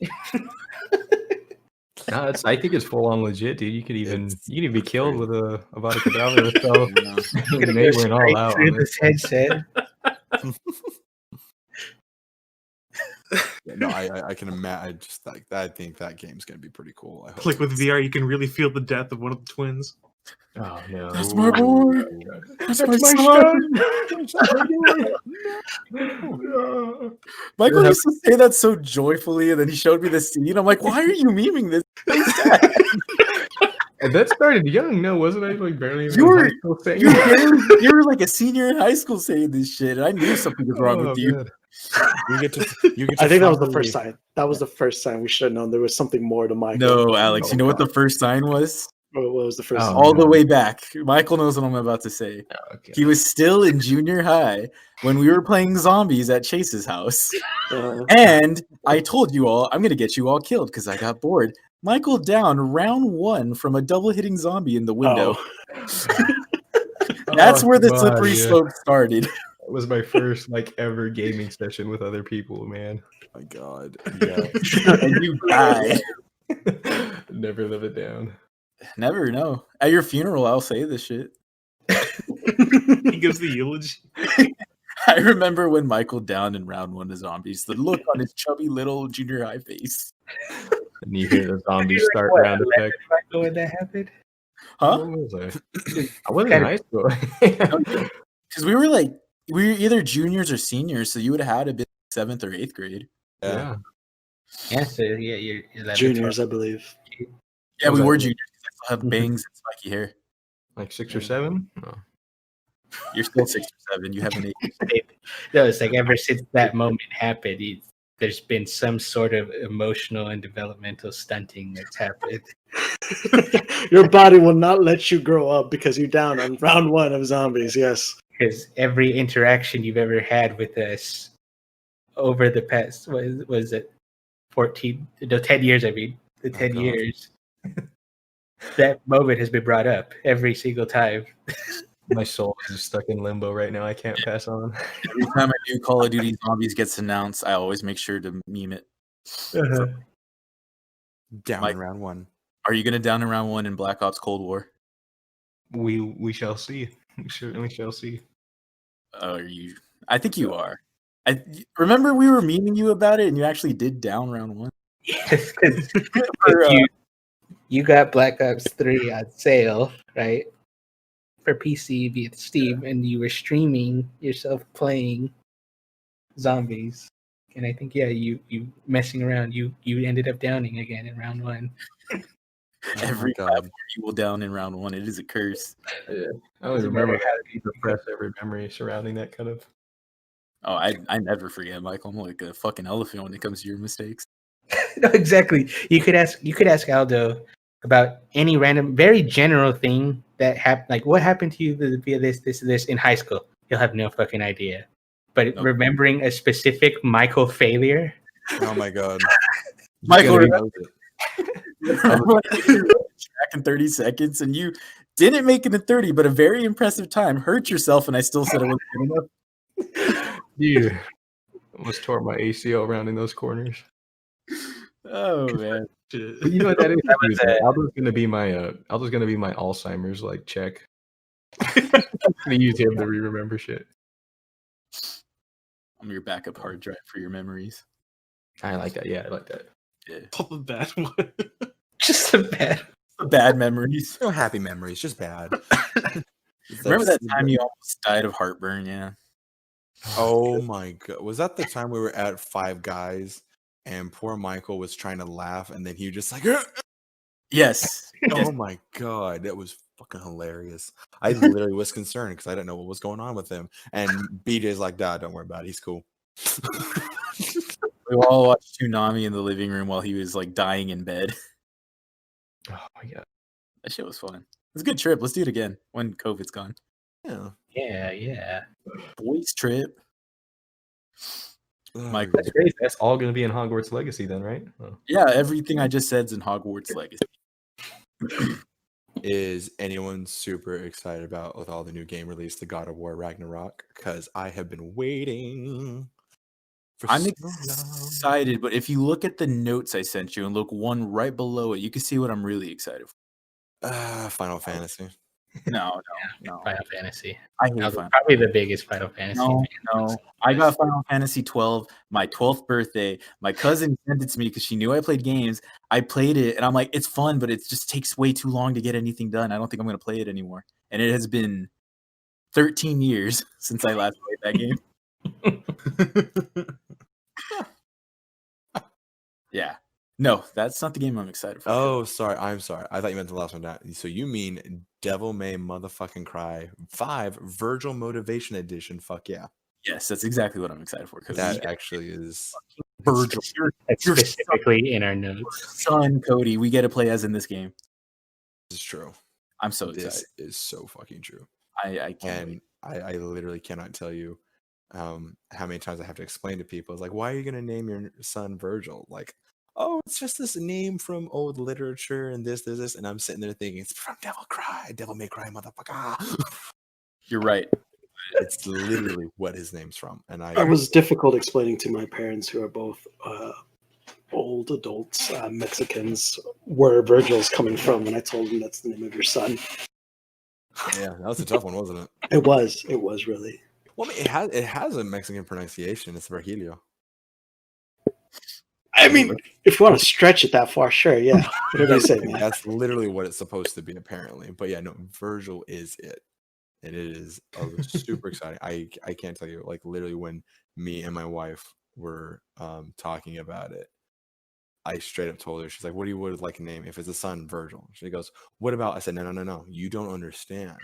No, I think it's full on legit, dude. You could even be killed with a Avada Kedavra. So they went all out through on this headset. No, I can imagine. I think that game's gonna be pretty cool. Like with VR, you can really feel the death of one of the twins. Oh no, that's my boy. That's my son. Michael used to say that so joyfully, and then he showed me the scene. I'm like, why are you memeing this? And that started young, no, wasn't I? Like barely. You were like a senior in high school saying this shit, and I knew something was wrong with you. You get to I think that was the first sign. That was the first sign. We should have known there was something more to Michael. No, Alex, you know what the first sign was? What was the first sign? All the way back. Michael knows what I'm about to say. Oh, okay. He was still in junior high when we were playing zombies at Chase's house. And I told you all, I'm going to get you all killed because I got bored. Michael down round 1 from a double hitting zombie in the window. That's where the slippery slope started. That was my first ever gaming session with other people, man. Oh my God. Yeah. And you died. Never live it down. Never, no. At your funeral, I'll say this shit. He gives the eulogy. I remember when Michael downed in round 1 to zombies, the look on his chubby little junior high face. And you hear the zombies start round effect. Michael, when that happened? Huh? What was I wasn't in high school. Because we were either juniors or seniors, so you would have had to be 7th or 8th grade. Yeah. Yeah, so you're 11, juniors, 12. I believe. Yeah, we were juniors. I still have bangs and spiky hair. Like 6 or 7? No. You're still 6 or 7. You haven't aged. No, it's like ever since that moment happened, there's been some sort of emotional and developmental stunting that's happened. Your body will not let you grow up because you're down on round 1 of zombies. Yes. Because every interaction you've ever had with us over the past, was it 10 years, I mean, the 10 God. years, that moment has been brought up every single time. My soul is just stuck in limbo right now. I can't pass on. Every time a new Call of Duty Zombies gets announced, I always make sure to meme it. Down Mike, in round 1. Are you going to down in round 1 in Black Ops Cold War? We shall see. We certainly shall see. Are you? I think you are. I remember we were memeing you about it, and you actually did down round 1. Yes, because you got Black Ops 3 on sale, right? For PC via Steam, and you were streaming yourself playing zombies. And I think you messing around, you ended up downing again in round 1. Every God. platform you will down in round 1. It is a curse. Yeah. I don't even remember how to repress every memory surrounding that kind of. Oh, I never forget, Michael. I'm like a fucking elephant when it comes to your mistakes. No, exactly. You could ask Aldo about any random, very general thing that happened. Like, what happened to you via this in high school? He'll have no fucking idea. But Nope. remembering a specific Michael failure. Oh my God. Michael, He remember when you did track in 30 seconds and you didn't make it in 30, but a very impressive time. Hurt yourself, and I still said it wasn't good enough. Dude, almost tore my ACL rounding those corners. Oh man. But you know what that is? was Aldo's gonna be my Alzheimer's like check. I'm gonna use him to remember shit. I'm your backup hard drive for your memories. I like that. Yeah, I like that. Yeah. All the bad one. Just a bad. Bad memories. No happy memories, just bad. Remember that time you almost died of heartburn? Yeah. Oh my God. Was that the time we were at Five Guys and poor Michael was trying to laugh and then he just like, Yes. oh my God, that was fucking hilarious. I literally was concerned because I didn't know what was going on with him. And BJ's like, "Dad, don't worry about it. He's cool." We all watched Toonami in the living room while he was like dying in bed. Oh my God. That shit was fun. It was a good trip. Let's do it again when COVID's gone. Yeah. Yeah. Boys trip. Oh, Mike, That's great. That's all gonna be in Hogwarts Legacy then, right? Oh. Yeah, everything I just said's in Hogwarts Legacy. Is anyone super excited about with all the new game release, the God of War Ragnarok? Because I have been waiting. I'm so excited, but if you look at the notes I sent you and look one right below it, you can see what I'm really excited for. long. Final Fantasy. No. Final Fantasy. I That hate was Final probably the biggest Final Fantasy. No. fan. I got Final Fantasy 12, my 12th birthday. My cousin sent it to me because she knew I played games. I played it, and I'm like, it's fun, but it just takes way too long to get anything done. I don't think I'm going to play it anymore. And it has been 13 years since I last played that game. Yeah. No, that's not the game I'm excited for. Oh, sorry. I'm sorry. I thought you meant the last one down. So you mean Devil May Motherfucking Cry 5 Virgil Motivation Edition. Fuck yeah. Yes, that's exactly what I'm excited for. Because That actually is Virgil, That's Your specifically in our notes. son, Cody, we get to play as in this game. this is true. I'm so excited. This is so fucking true. I can't wait. And I literally cannot tell you how many times I have to explain to people. It's like, why are you going to name your son Virgil? Like, oh, it's just this name from old literature and this. And I'm sitting there thinking, it's from Devil May Cry, motherfucker. You're right. It's literally what his name's from. And It was difficult explaining to my parents, who are both old adults, Mexicans, where Virgil's coming from, and I told them that's the name of your son. yeah, that was a tough one, wasn't it? It was really. Well, I mean, it has a Mexican pronunciation. It's Virgilio. I mean, if you want to stretch it that far, sure, yeah. Whatever you say, man. That's literally what it's supposed to be, apparently. But yeah, no, Virgil is it. And it is super exciting. I can't tell you, like, literally when me and my wife were talking about it, I straight up told her, she's like, what do you would like a name? If it's a son, Virgil. She goes, what about? I said, no. You don't understand.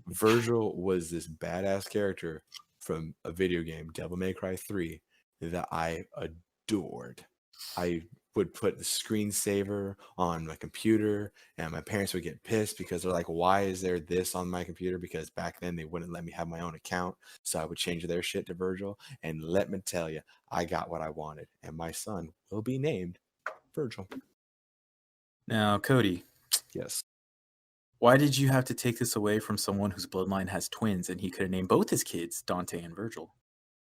Virgil was this badass character from a video game, Devil May Cry 3, that I adored. I would put the screensaver on my computer, and my parents would get pissed because they're like, why is there this on my computer? Because back then they wouldn't let me have my own account, so I would change their shit to Virgil. And let me tell you, I got what I wanted, and my son will be named Virgil. Now, Cody, Yes. why did you have to take this away from someone whose bloodline has twins and he could have named both his kids Dante and Virgil?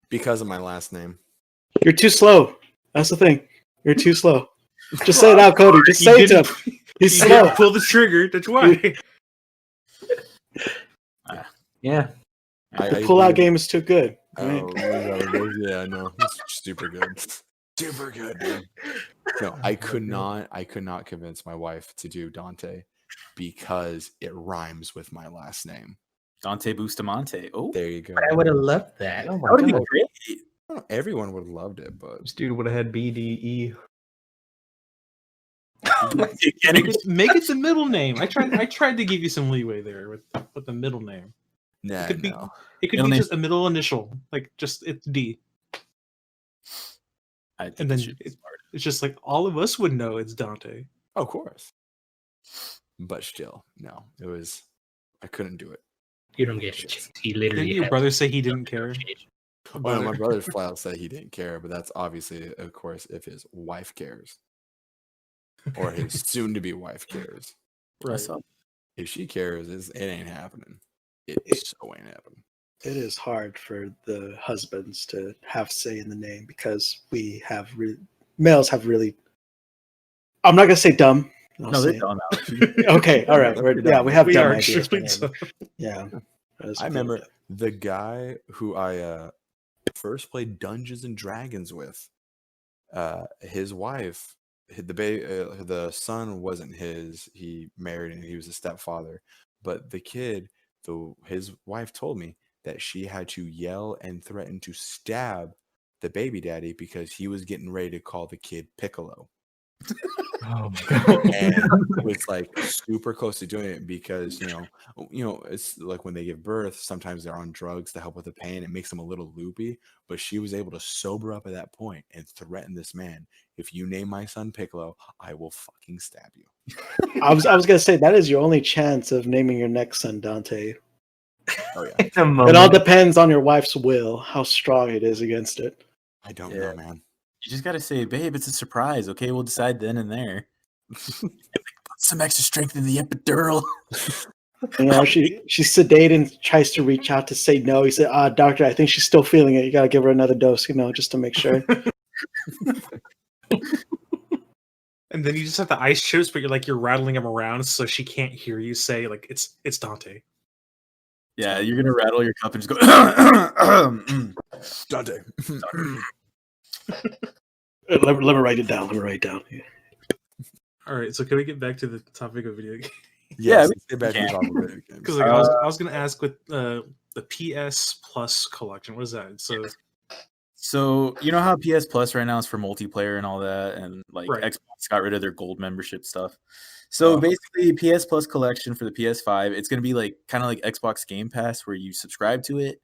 Because of my last name. You're too slow. That's the thing. You're too slow. Just say it out, Cody. Just say it to him. He's You slow. didn't pull the trigger. That's why. Yeah. The pull-out game is too good. Right? Oh, yeah, no, it's super good. Super good, man. No, I could not convince my wife to do Dante because it rhymes with my last name. Dante Bustamante. Oh, There you go. I would have loved that. Oh my that would have been God. great. I don't know, everyone would have loved it, but This dude would have had BDE. Make it the middle name. I tried to give you some leeway there with the middle name. nah, It could be no. Middle be just a middle initial, like just it's D, I think and then it should be smart. it's just like all of us would know it's Dante. Of course. But still, no. I couldn't do it. You don't get shit. He literally. Didn't your had brother say he didn't care? Oh, no, my brother flat out said he didn't care, but that's obviously, of course, if his wife cares. Or his soon-to-be wife cares. Right. If she cares, it ain't happening. It so ain't happening. It is hard for the husbands to have say in the name because we have males have really. I'm not gonna say dumb. I'll No, say they're dumb, Alex. Okay, all right. We have We dumb are ideas. extremely for so. names. Yeah. I remember the guy who I first played Dungeons and Dragons with. His wife, the son wasn't his. He married and he was a stepfather. But the kid, his wife told me that she had to yell and threaten to stab the baby daddy because he was getting ready to call the kid Piccolo. Oh my God. And was like super close to doing it because you know it's like when they give birth, sometimes they're on drugs to help with the pain. It makes them a little loopy, but she was able to sober up at that point and threaten this man: if you name my son Piccolo, I will fucking stab you. I was gonna say that is your only chance of naming your next son Dante. Oh yeah, It's a It all moment. depends on your wife's will, how strong it is against it. I don't Yeah. know, man. You just gotta say, babe, it's a surprise. Okay, we'll decide then and there. Put some extra strength in the epidural. You know, she's sedated and tries to reach out to say no. He said, doctor, I think she's still feeling it. You gotta give her another dose, just to make sure. And then you just have the ice chips, but you're rattling them around so she can't hear you say like it's Dante. Yeah, you're gonna rattle your cup and just go. Dante. Let me write it down. Yeah. All right, so can we get back to the topic of video games? Yeah, Let's get back to the topic of video games. Because I was gonna ask with the PS Plus collection. What is that? So you know how PS Plus right now is for multiplayer and all that, and like Right. Xbox got rid of their gold membership stuff. So basically, PS Plus collection for the PS5, it's gonna be like kind of like Xbox Game Pass, where you subscribe to it,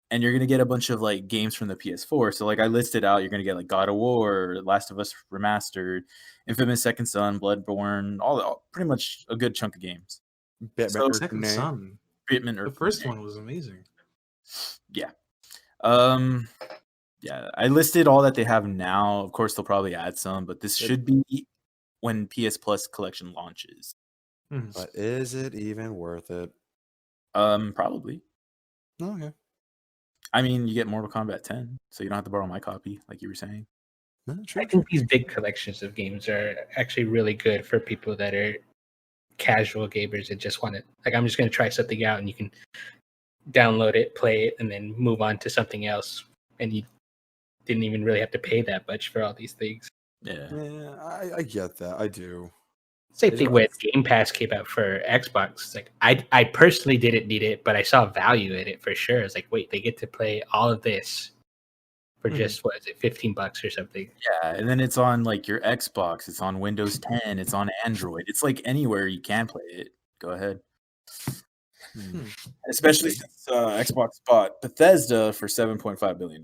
and you're gonna get a bunch of like games from the PS4. So like I listed out, you're gonna get like God of War, Last of Us Remastered, Infamous Second Son, Bloodborne, all pretty much a good chunk of games. So, Second Son. Treatment The first one was amazing. Yeah. Yeah, I listed all that they have now. Of course, they'll probably add some, but this should be when PS Plus collection launches. But is it even worth it? Probably. Okay. I mean, you get Mortal Kombat 10, so you don't have to borrow my copy, like you were saying. No, true. I think these big collections of games are actually really good for people that are casual gamers and just want to, like, I'm just going to try something out, and you can download it, play it, and then move on to something else. And you didn't even really have to pay that much for all these things. Yeah. Yeah, I get that. I do. Same thing when Game Pass came out for Xbox. It's like I personally didn't need it, but I saw value in it for sure. It's like, wait, they get to play all of this for just what is it, $15 or something? Yeah, and then it's on like your Xbox, it's on Windows 10, it's on Android. It's like anywhere you can play it. Go ahead. Especially since Xbox bought Bethesda for $7.5 billion.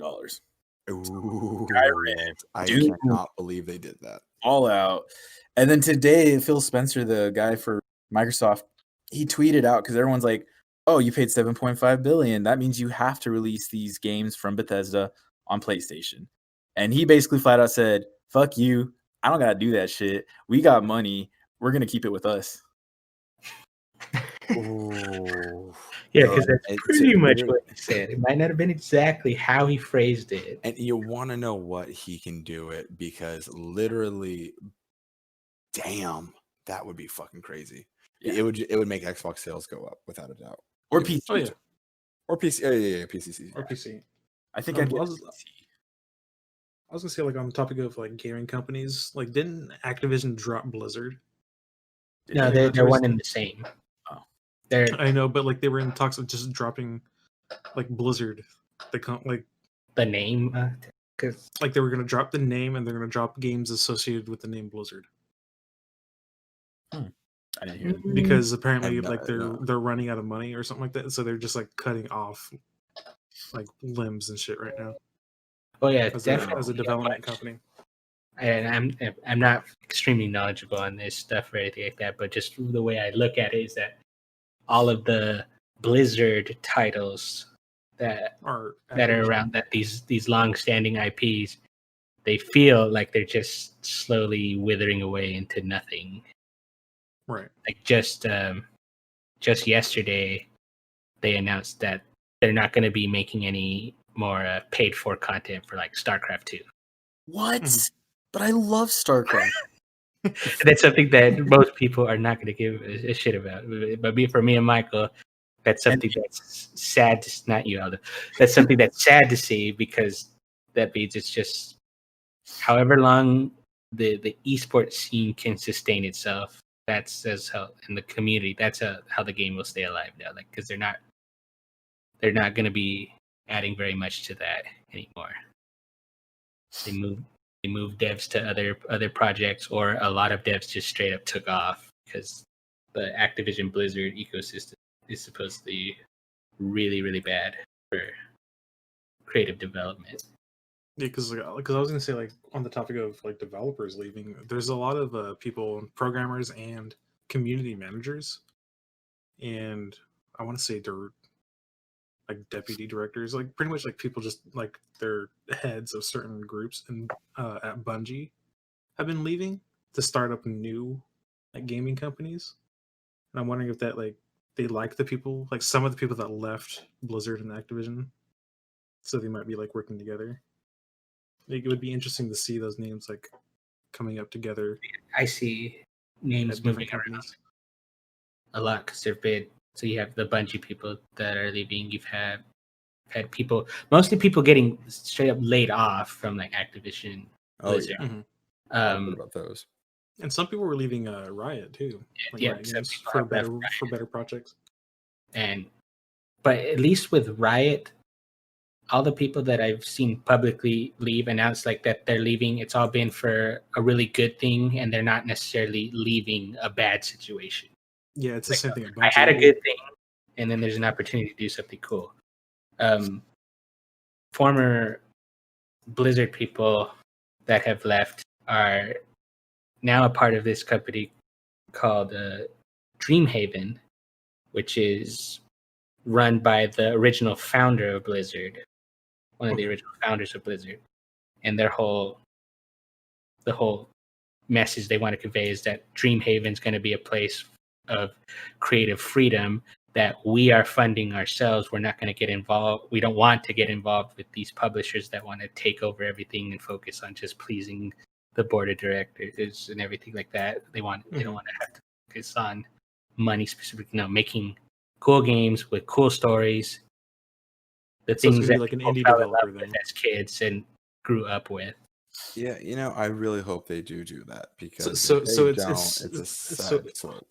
Ooh, Skyrim, I Doom. cannot believe they did that. Fallout. And then today, Phil Spencer, the guy for Microsoft, he tweeted out because everyone's like, "Oh, you paid $7.5 billion. That means you have to release these games from Bethesda on PlayStation." And he basically flat out said, "Fuck you. I don't gotta do that shit. We got money. We're gonna keep it with us." Ooh. Yeah, because that's It's pretty much weird. what he said. It might not have been exactly how he phrased it. And you want to know what he can do it because literally, damn, that would be fucking crazy. Yeah. It would make Xbox sales go up without a doubt. Or It would. PC. Oh yeah, Or PC. Oh, yeah, PC. or PC. I think I I'd get was- PC. I was gonna say, like, on the topic of like gaming companies, like, didn't Activision drop Blizzard? No, Yeah, they're one and the same. Oh. They're I know, but like they were in talks of just dropping like Blizzard. Like the name, because they were gonna drop the name and they're gonna drop games associated with the name Blizzard I didn't hear that. because apparently And, like they're no. they're running out of money or something like that. So they're just like cutting off like limbs and shit right now oh yeah, as definitely a development company. And I'm not extremely knowledgeable on this stuff or anything like that, but just the way I look at it is that all of the Blizzard titles that Or are around, that these long-standing IPs, they feel like they're just slowly withering away into nothing. right. Like just yesterday, they announced that they're not going to be making any more paid-for content for like StarCraft 2. What? Mhm. But I love StarCraft. That's something that most people are not going to give a shit about. But for me and Michael, that's something that's sad. Not you, Aldo. That's something that's sad to see because that means it's just however long the esports scene can sustain itself. That's as how in the community. That's how the game will stay alive now. Like because they're not going to be adding very much to that anymore. They move devs to other projects, or a lot of devs just straight up took off because the Activision Blizzard ecosystem is supposedly really, really bad for creative development. Yeah, because I was gonna say, like, on the topic of like developers leaving, there's a lot of people, programmers and community managers, and I want to say they're like deputy directors, like pretty much like people just like they're heads of certain groups and at Bungie have been leaving to start up new like gaming companies, and I'm wondering if that like they like the people, like some of the people that left Blizzard and Activision, so they might be like working together. Like, it would be interesting to see those names like coming up together I see at names moving different around companies. a lot because they've been. So you have the Bungie people that are leaving. You've had people, mostly people getting straight up laid off from like Activision, Oh Blizzard. yeah. Mhm. I heard about those. And some people were leaving Riot too, like Yeah, Riot some Games people for have left better projects. But at least with Riot, all the people that I've seen publicly leave announce like that they're leaving, it's all been for a really good thing, and they're not necessarily leaving a bad situation. Yeah, it's Like, the same thing. I had a good thing, and then there's an opportunity to do something cool. Former Blizzard people that have left are now a part of this company called Dreamhaven, which is run by the original founder of Blizzard, one of the original founders of Blizzard, and the whole message they want to convey is that Dreamhaven is going to be a place of creative freedom that we are funding ourselves. We're not going to get involved. We don't want to get involved with these publishers that want to take over everything and focus on just pleasing the board of directors and everything like that. They don't want to have to focus on money specifically. No, making cool games with cool stories. The So it's things gonna be that like an people indie fell in developer love with then. as kids and grew up with. Yeah, I really hope they do that because So if they so it's don't, it's it's a so sad slope.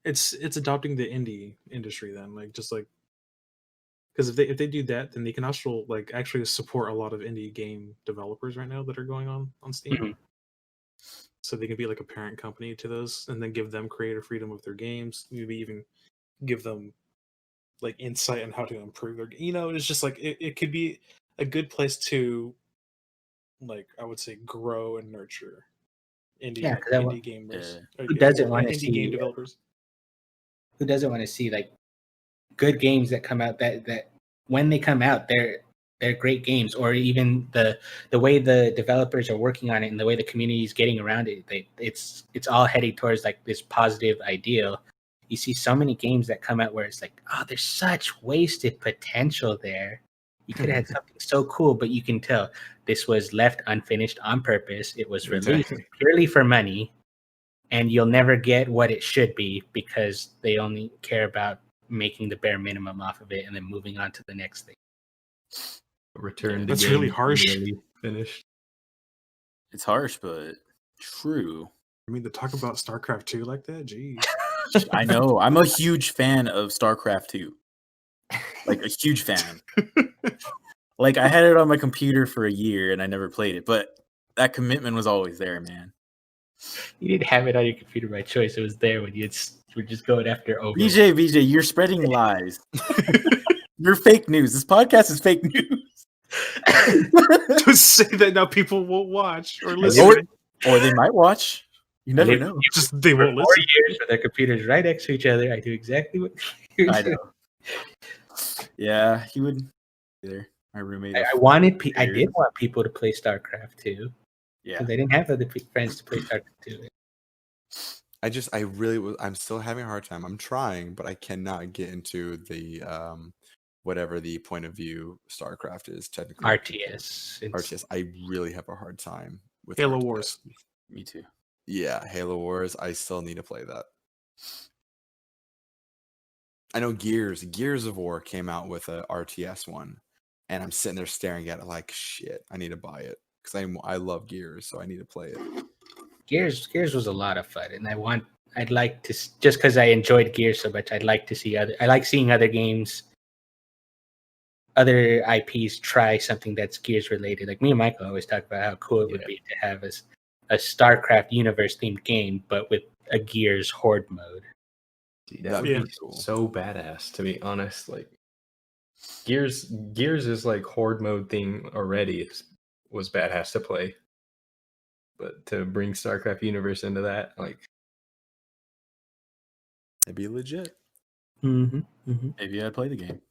it's adopting the indie industry then, like just like because if they do that, then they can also like actually support a lot of indie game developers right now that are going on Steam. Mhm. So they can be like a parent company to those, and then give them creative freedom with their games. Maybe even give them like insight on how to improve their. It's just like it could be a good place to like I would say, grow and nurture indie Yeah, 'cause I indie gamers. Who doesn't want to indie see game developers? Who doesn't want to see like good games that come out that when they come out they're great games, or even the way the developers are working on it and the way the community is getting around it, it's all heading towards like this positive ideal. You see so many games that come out where it's like, oh, there's such wasted potential there. You could have had something so cool, but you can tell this was left unfinished on purpose. It was released purely for money, and you'll never get what it should be because they only care about making the bare minimum off of it and then moving on to the next thing. Return. That's really harsh. Finished. It's harsh, but true. I mean, to talk about StarCraft 2 like that, geez. I know. I'm a huge fan of StarCraft 2. Like a huge fan. Like I had it on my computer for a year and I never played it, but that commitment was always there, man. You didn't have it on your computer by choice. It was there when you were just going after over. BJ, you're spreading lies. You're fake news. This podcast is fake news. To say that now people won't watch or listen. Or they might watch. You never know. Just they won't For 4 listen. years with their computers right next to each other, I do exactly what you're I doing. know. Yeah, he would be there. My roommate. I did want people to play StarCraft 2 Yeah. because I didn't have other friends to play StarCraft 2. I'm still having a hard time. I'm trying, but I cannot get into the whatever the point of view StarCraft is technically. RTS. RTS. I really have a hard time with Halo RTS. Wars. Me too. Yeah, Halo Wars. I still need to play that. I know Gears of War came out with a RTS one, and I'm sitting there staring at it like, shit, I need to buy it because I love Gears, so I need to play it. Gears was a lot of fun, and I'd like to, just because I enjoyed Gears so much, I'd like to see I like seeing other games, other IPs try something that's Gears related. Like me and Michael always talk about how cool it would be to have a StarCraft universe themed game, but with a Gears horde mode. Dude, that would be so badass, to be honest. Like Gears is like horde mode thing already. It was badass to play. But to bring StarCraft universe into that, like, it'd be legit. Maybe I'd play the game.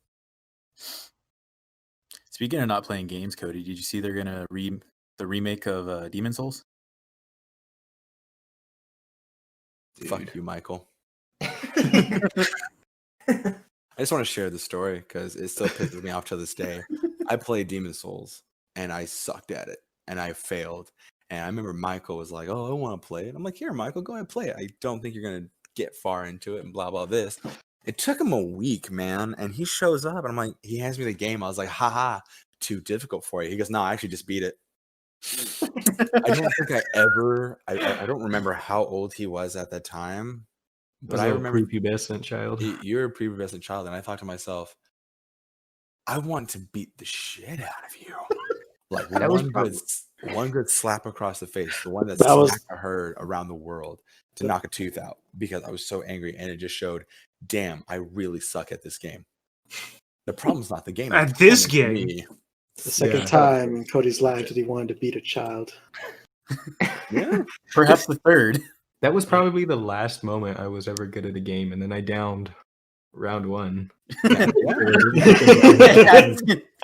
Speaking of not playing games, Cody, did you see they're gonna the remake of Demon Souls? dude. Fuck you, Michael. I just want to share the story because it still pisses me off to this day. I played Demon Souls and I sucked at it and I failed. And I remember Michael was like, "Oh, I want to play it." I'm like, "Here, Michael, go ahead and play it. I don't think you're gonna get far into it." And blah blah this. It took him a week, man, and he shows up and I'm like, he hands me the game. I was like, "Haha, too difficult for you." He goes, "No, I actually just beat it." I don't think I ever. I don't remember how old he was at that time. But I remember prepubescent child. You're a prepubescent child, and I thought to myself, I want to beat the shit out of you. Like one good slap across the face, the one that smacked a herd around the world to knock a tooth out because I was so angry, and it just showed, damn, I really suck at this game. The problem's not the game. At this game. The second time in Cody's life that he wanted to beat a child. Yeah, perhaps the third. That was probably the last moment I was ever good at a game, and then I downed round one. It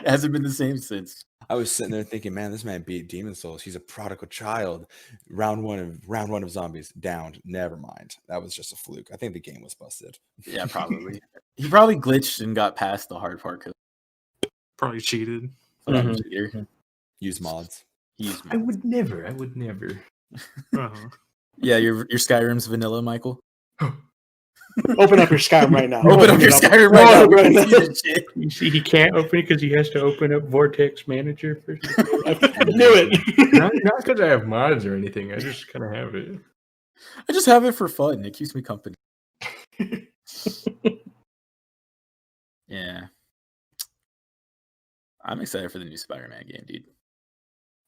hasn't been the same since. I was sitting there thinking, man, this man beat Demon Souls. He's a prodigal child. Round one of zombies downed. Never mind. That was just a fluke. I think the game was busted. Yeah, probably. He probably glitched and got past the hard part. Probably cheated. Use mods. I would never. Uh-huh. Yeah, your Skyrim's vanilla, Michael. Open up your Skyrim right now. Open up your Skyrim right now. You see, he can't open it because he has to open up Vortex Manager first. I knew it. Not because I have mods or anything. I just kind of have it. I just have it for fun. It keeps me company. Yeah. I'm excited for the new Spider-Man game, dude.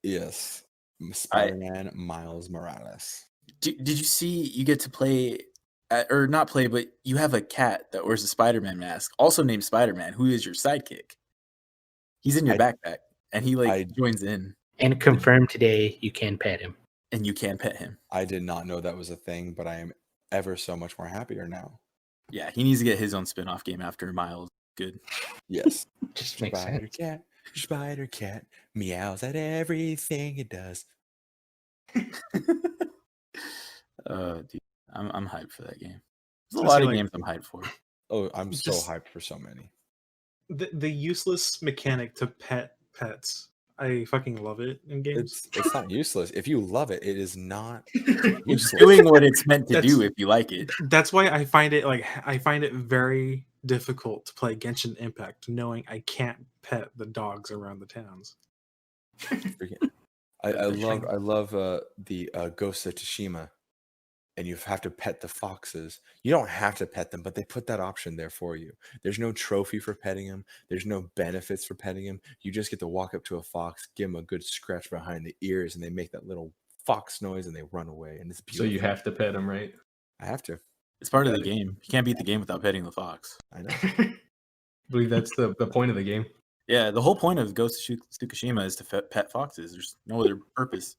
Yes. Spider-Man Miles Morales. Did you see you get to play, or not play, but you have a cat that wears a Spider-Man mask, also named Spider-Man, who is your sidekick. He's in your backpack, and he joins in. And confirmed today, you can pet him. And you can pet him. I did not know that was a thing, but I am ever so much more happier now. Yeah, he needs to get his own spin-off game after Miles. Good. Yes. Just makes sense. Spider cat meows at everything it does. Dude, I'm hyped for that game. There's a So lot of like- games I'm hyped for. Oh, I'm so Just- hyped for so many. The useless mechanic to pet pets. I fucking love it in games. It's not useless. If you love it, it is not It's useless. doing what it's meant to That's- do if you like it. That's why I find it very difficult to play Genshin Impact, knowing I can't pet the dogs around the towns. I love the Ghost of Tsushima, and you have to pet the foxes. You don't have to pet them, but they put that option there for you. There's no trophy for petting them. There's no benefits for petting them. You just get to walk up to a fox, give them a good scratch behind the ears, and they make that little fox noise and they run away. And it's So beautiful. you have to pet him, right? I have to. It's part of the game. You can't beat the game without petting the fox. I know. I believe that's the point of the game. Yeah, the whole point of Ghost of Tsushima is to pet foxes. There's no other purpose.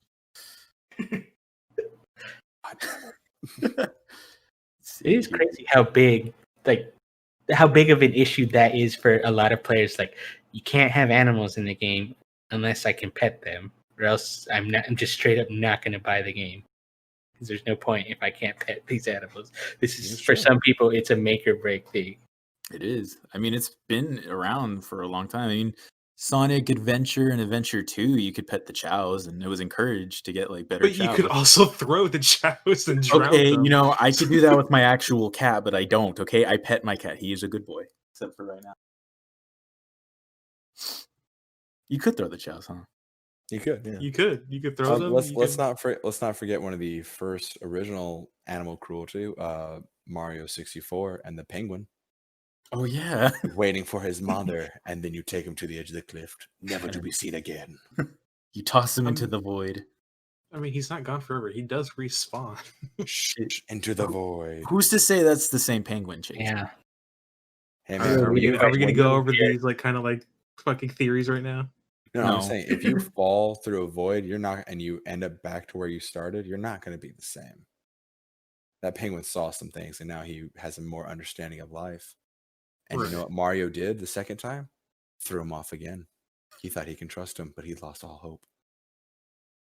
It is crazy how big of an issue that is for a lot of players. Like, you can't have animals in the game unless I can pet them, or else I'm just straight up not going to buy the game, because there's no point if I can't pet these animals. This is, for some people, it's a make or break thing. It is. I mean, it's been around for a long time. I mean, Sonic Adventure and Adventure 2, you could pet the chows, and it was encouraged to get like better But chows. you could also throw the chows and drown Okay, them. you know, I could do that with my actual cat, but I don't. Okay, I pet my cat. He is a good boy, except for right now. You could throw the chows, huh? You could. Yeah. You could throw them. Let's not forget one of the first original animal cruelty, Mario 64 and the penguin. Oh yeah. Waiting for his mother, and then you take him to the edge of the cliff, never to be seen again. You toss him into the void. I mean, he's not gone forever. He does respawn. Into the void. Who's to say that's the same penguin, Chase? Yeah. Hey, Are man, we gonna go over here. these kind of fucking theories right now? No, No. I'm saying if you fall through a void, you're not, and you end up back to where you started, you're not going to be the same. That penguin saw some things, and now he has a more understanding of life. And you know what Mario did the second time? Threw him off again. He thought he can trust him, but he lost all hope.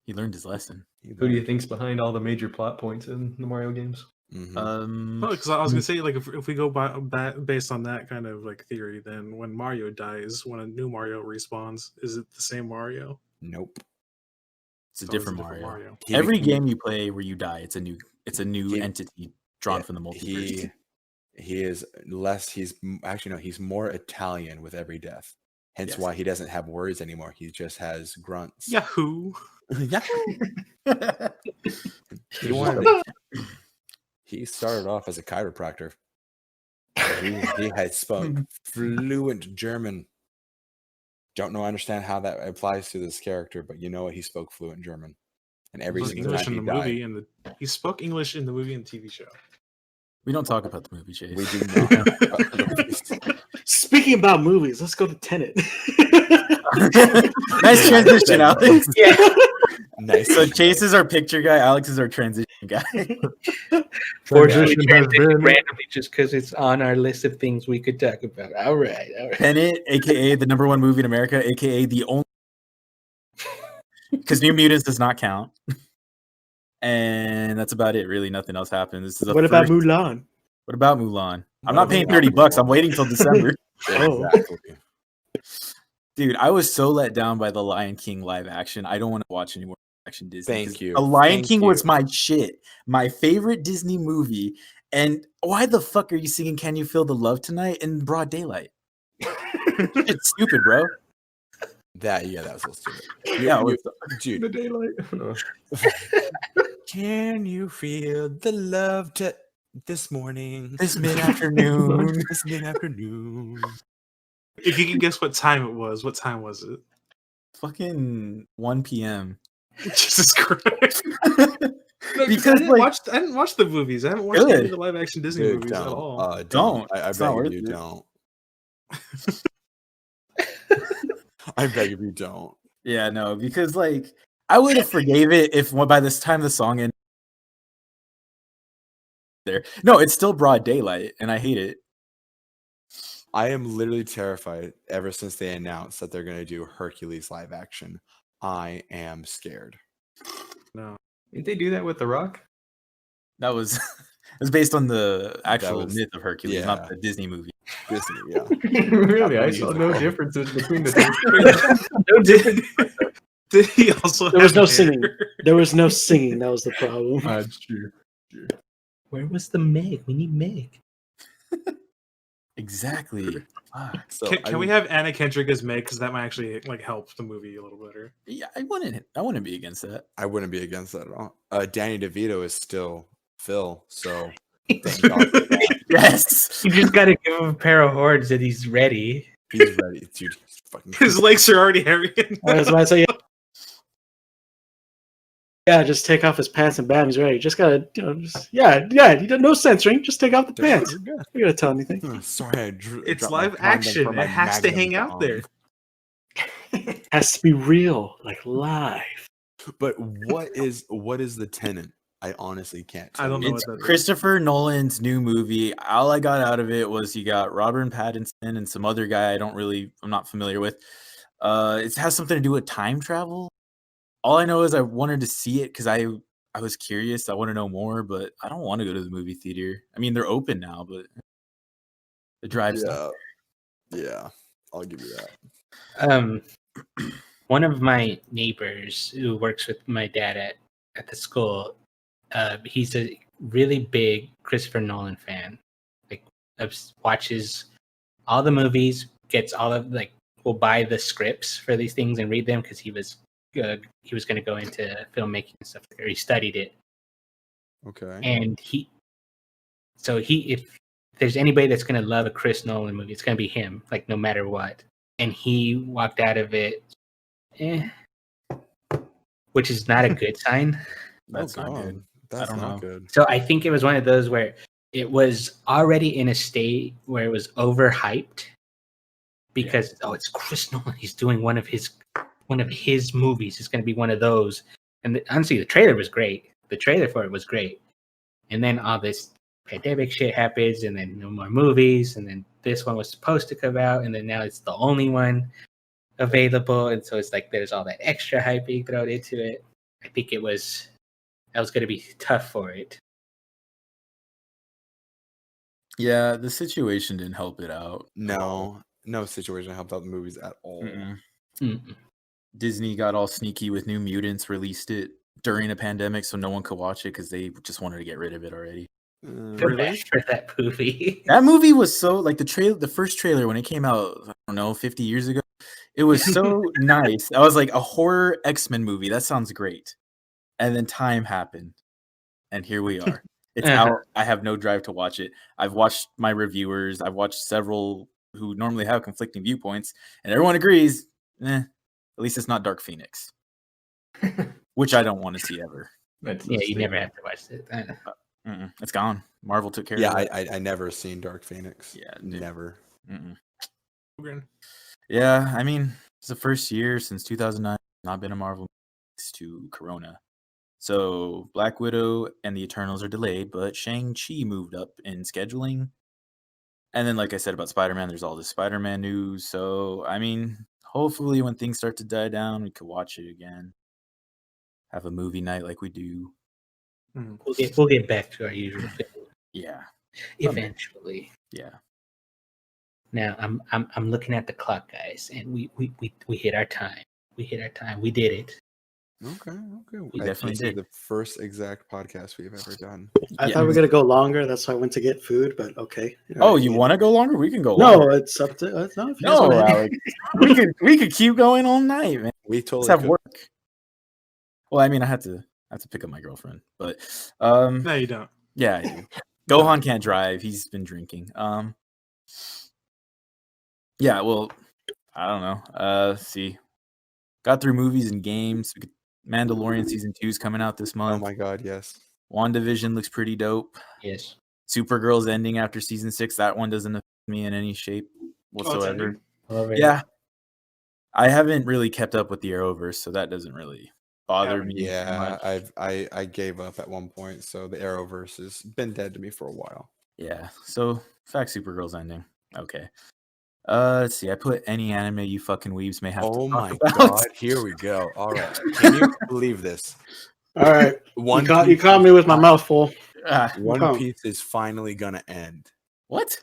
He learned his lesson. He Who do you learned. think's behind all the major plot points in the Mario games? Mhm. Well, because I was gonna say, if we go based on that kind of theory, then when Mario dies, when a new Mario respawns, is it the same Mario? Nope. It's a So different Mario. He Every became- game you play where you die, it's a new He- entity drawn Yeah, from the multiverse. He is less. He's more Italian with every death. Hence Yes. why he doesn't have words anymore. He just has grunts. Yahoo! He wanted. He started off as a chiropractor. He had spoke fluent German. Don't understand how that applies to this character, but you know what? He spoke fluent German, and every He spoke single English time in he the died, movie, and he spoke English in the movie and TV show. We don't talk about the movie, Chase. we do not. Speaking about movies, let's go to Tenet. Nice transition, Alex. Yeah. Nice. So Chase is our picture guy. Alex is our transition guy. Fortunately, Transition has been- randomly, just because it's on our list of things we could talk about. All right. Tenet, aka the #1 movie in America, aka the only, because New Mutants does not count, and that's about it. Really, nothing else happened. This is the What about first- Mulan? What about Mulan? I'm What not paying about $30. Mulan? I'm waiting till December. Oh. Exactly. Dude, I was so let down by the Lion King live action. I don't want to watch any more action Disney. Thank 'cause you. The Lion Thank King was you. my shit. My favorite Disney movie. And why the fuck are you singing Can You Feel the Love Tonight in broad daylight? It's stupid, bro. That was so stupid. Yeah, Dude, The daylight. No. can you feel the love this morning? this mid-afternoon. This mid-afternoon. If you can guess what time it was, what time was it? Fucking 1 p.m. Jesus Christ! No, Because, I didn't like- I didn't watch the movies. I haven't watched Good. any of the live action Disney Dude, movies at all. Don't. I It's not beg worth of you, it. don't. I beg of you, don't. Yeah, no, because like I would have forgave it if by this time the song ended. There, no, it's still broad daylight, and I hate it. I am literally terrified ever since they announced that they're going to do Hercules live action. I am scared. No. Didn't they do that with The Rock? That was it was based on the actual was- myth of Hercules, yeah. not the Disney movie. Disney, yeah. Really? I Japanese saw is no cool. differences between the two. No, did he also? There was have no hair? singing. There was no singing. That was the problem. That's true. Where was the Meg? We need Meg. Exactly. Fuck. So Can we have Anna Kendrick as Meg? Because that might actually like help the movie a little better. Yeah, I wouldn't be against that. I wouldn't be against that at all. Danny DeVito is still Phil, so thank God for that. Yes. You just gotta give him a pair of horns and he's ready. He's ready, dude. He's fucking His legs are already hairy. I was about to say, yeah, just take off his pants and bam, he's ready. Just gotta, yeah. You don't no censoring. Just take off the pants. You're good. You gotta tell anything. Sorry, It's dropped my live condom action. from my It has to Magnum hang out dong. there. Has to be real, like live. But what is the tenant? I honestly can't. I don't know It's what that is. Christopher Nolan's new movie. All I got out of it was you got Robert Pattinson and some other guy I'm not familiar with. It has something to do with time travel. All I know is I wanted to see it because I was curious. I want to know more, but I don't want to go to the movie theater. I mean, they're open now, but the drive's not Yeah, I'll give you that. One of my neighbors who works with my dad at the school, he's a really big Christopher Nolan fan. Like, watches all the movies, gets all of will buy the scripts for these things and read them because he was going to go into filmmaking and stuff, or he studied it. Okay. And if there's anybody that's going to love a Chris Nolan movie, it's going to be him, like no matter what. And he walked out of it, which is not a good sign. That's not good. That's I don't not know. good. So I think it was one of those where it was already in a state where it was overhyped because it's Chris Nolan. He's doing one of his movies. It's going to be one of those. And honestly, the trailer was great. The trailer for it was great. And then all this pandemic shit happens, and then no more movies. And then this one was supposed to come out, and then now it's the only one available. And so it's like there's all that extra hype being thrown into it. I think that was going to be tough for it. Yeah, the situation didn't help it out. No situation helped out the movies at all. Mm-mm. Disney got all sneaky with New Mutants, released it during a pandemic so no one could watch it because they just wanted to get rid of it already. Feel bad for that movie. That movie was so like the first trailer when it came out, I don't know, 50 years ago. It was so nice. I was like, a horror X-Men movie. That sounds great. And then time happened. And here we are. It's out. I have no drive to watch it. I've watched my reviewers. I've watched several who normally have conflicting viewpoints, and everyone agrees, at least it's not Dark Phoenix, which I don't want to see ever. You never have to watch it. It's gone. Marvel took care of it. Yeah, I never seen Dark Phoenix. Yeah, never. Yeah, I mean, it's the first year since 2009 not been a Marvel thanks to Corona. So Black Widow and the Eternals are delayed, but Shang-Chi moved up in scheduling. And then, like I said about Spider-Man, there's all this Spider-Man news. So, I mean, hopefully when things start to die down, we could watch it again. Have a movie night like we do. We'll get back to our usual thing. Yeah. Eventually. Yeah. Now I'm looking at the clock, guys, and we hit our time. We did it. Okay. We I definitely think did. the first exact podcast we've ever done. I thought we were gonna go longer. That's why I went to get food. But okay. Oh, you want to go longer? We can go longer. No, it's up to us. No, if you guys No, wanna end it. Alex. we could keep going all night, man. We totally Let's have could. work. Well, I mean, I have to pick up my girlfriend, but No, you don't. yeah, I do. Gohan can't drive. He's been drinking. Yeah, well, I don't know. Let's see. Got through movies and games. Mandalorian season 2 is coming out this Oh month. my god, yes. WandaVision looks pretty dope. Yes. Supergirl's ending after season 6. That one doesn't affect me in any shape whatsoever. Already. Yeah. I haven't really kept up with the Arrowverse, so that doesn't really bother me. Yeah, much. I gave up at one point, so the Arrowverse has been dead to me for a while. Yeah. So fact Supergirl's ending. Okay. Let's see. I put any anime you fucking weebs may have to Oh talk my about. god, here we go. All right. Can you believe this? All right. One You Piece caught is me with my fi- mouth full. One come. Piece is finally gonna end. What?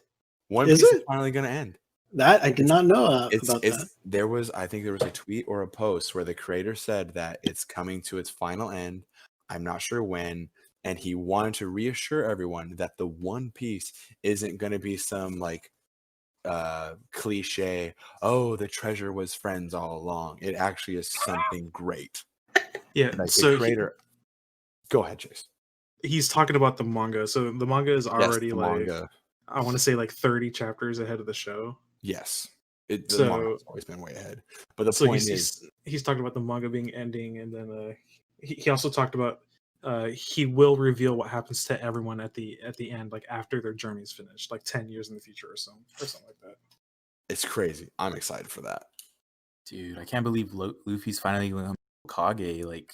One Is Piece it? is finally gonna end. That I did not know about that. I think there was a tweet or a post where the creator said that it's coming to its final end. I'm not sure when, and he wanted to reassure everyone that the One Piece isn't going to be some like cliche, oh, the treasure was friends all along. It actually is something great. Yeah. Like So the creator. Go ahead, Chase. he's talking about the manga. So the manga is already the like manga. I want to say like 30 chapters ahead of the show. Yes. The So- manga's always been way ahead. But the So point he's talking about the manga being ending, and then he also talked about he will reveal what happens to everyone at the end, like after their journey's finished, like 10 years in the future or something like that. it's crazy. I'm excited for that. Dude, I can't believe Luffy's finally going to Kage. Like,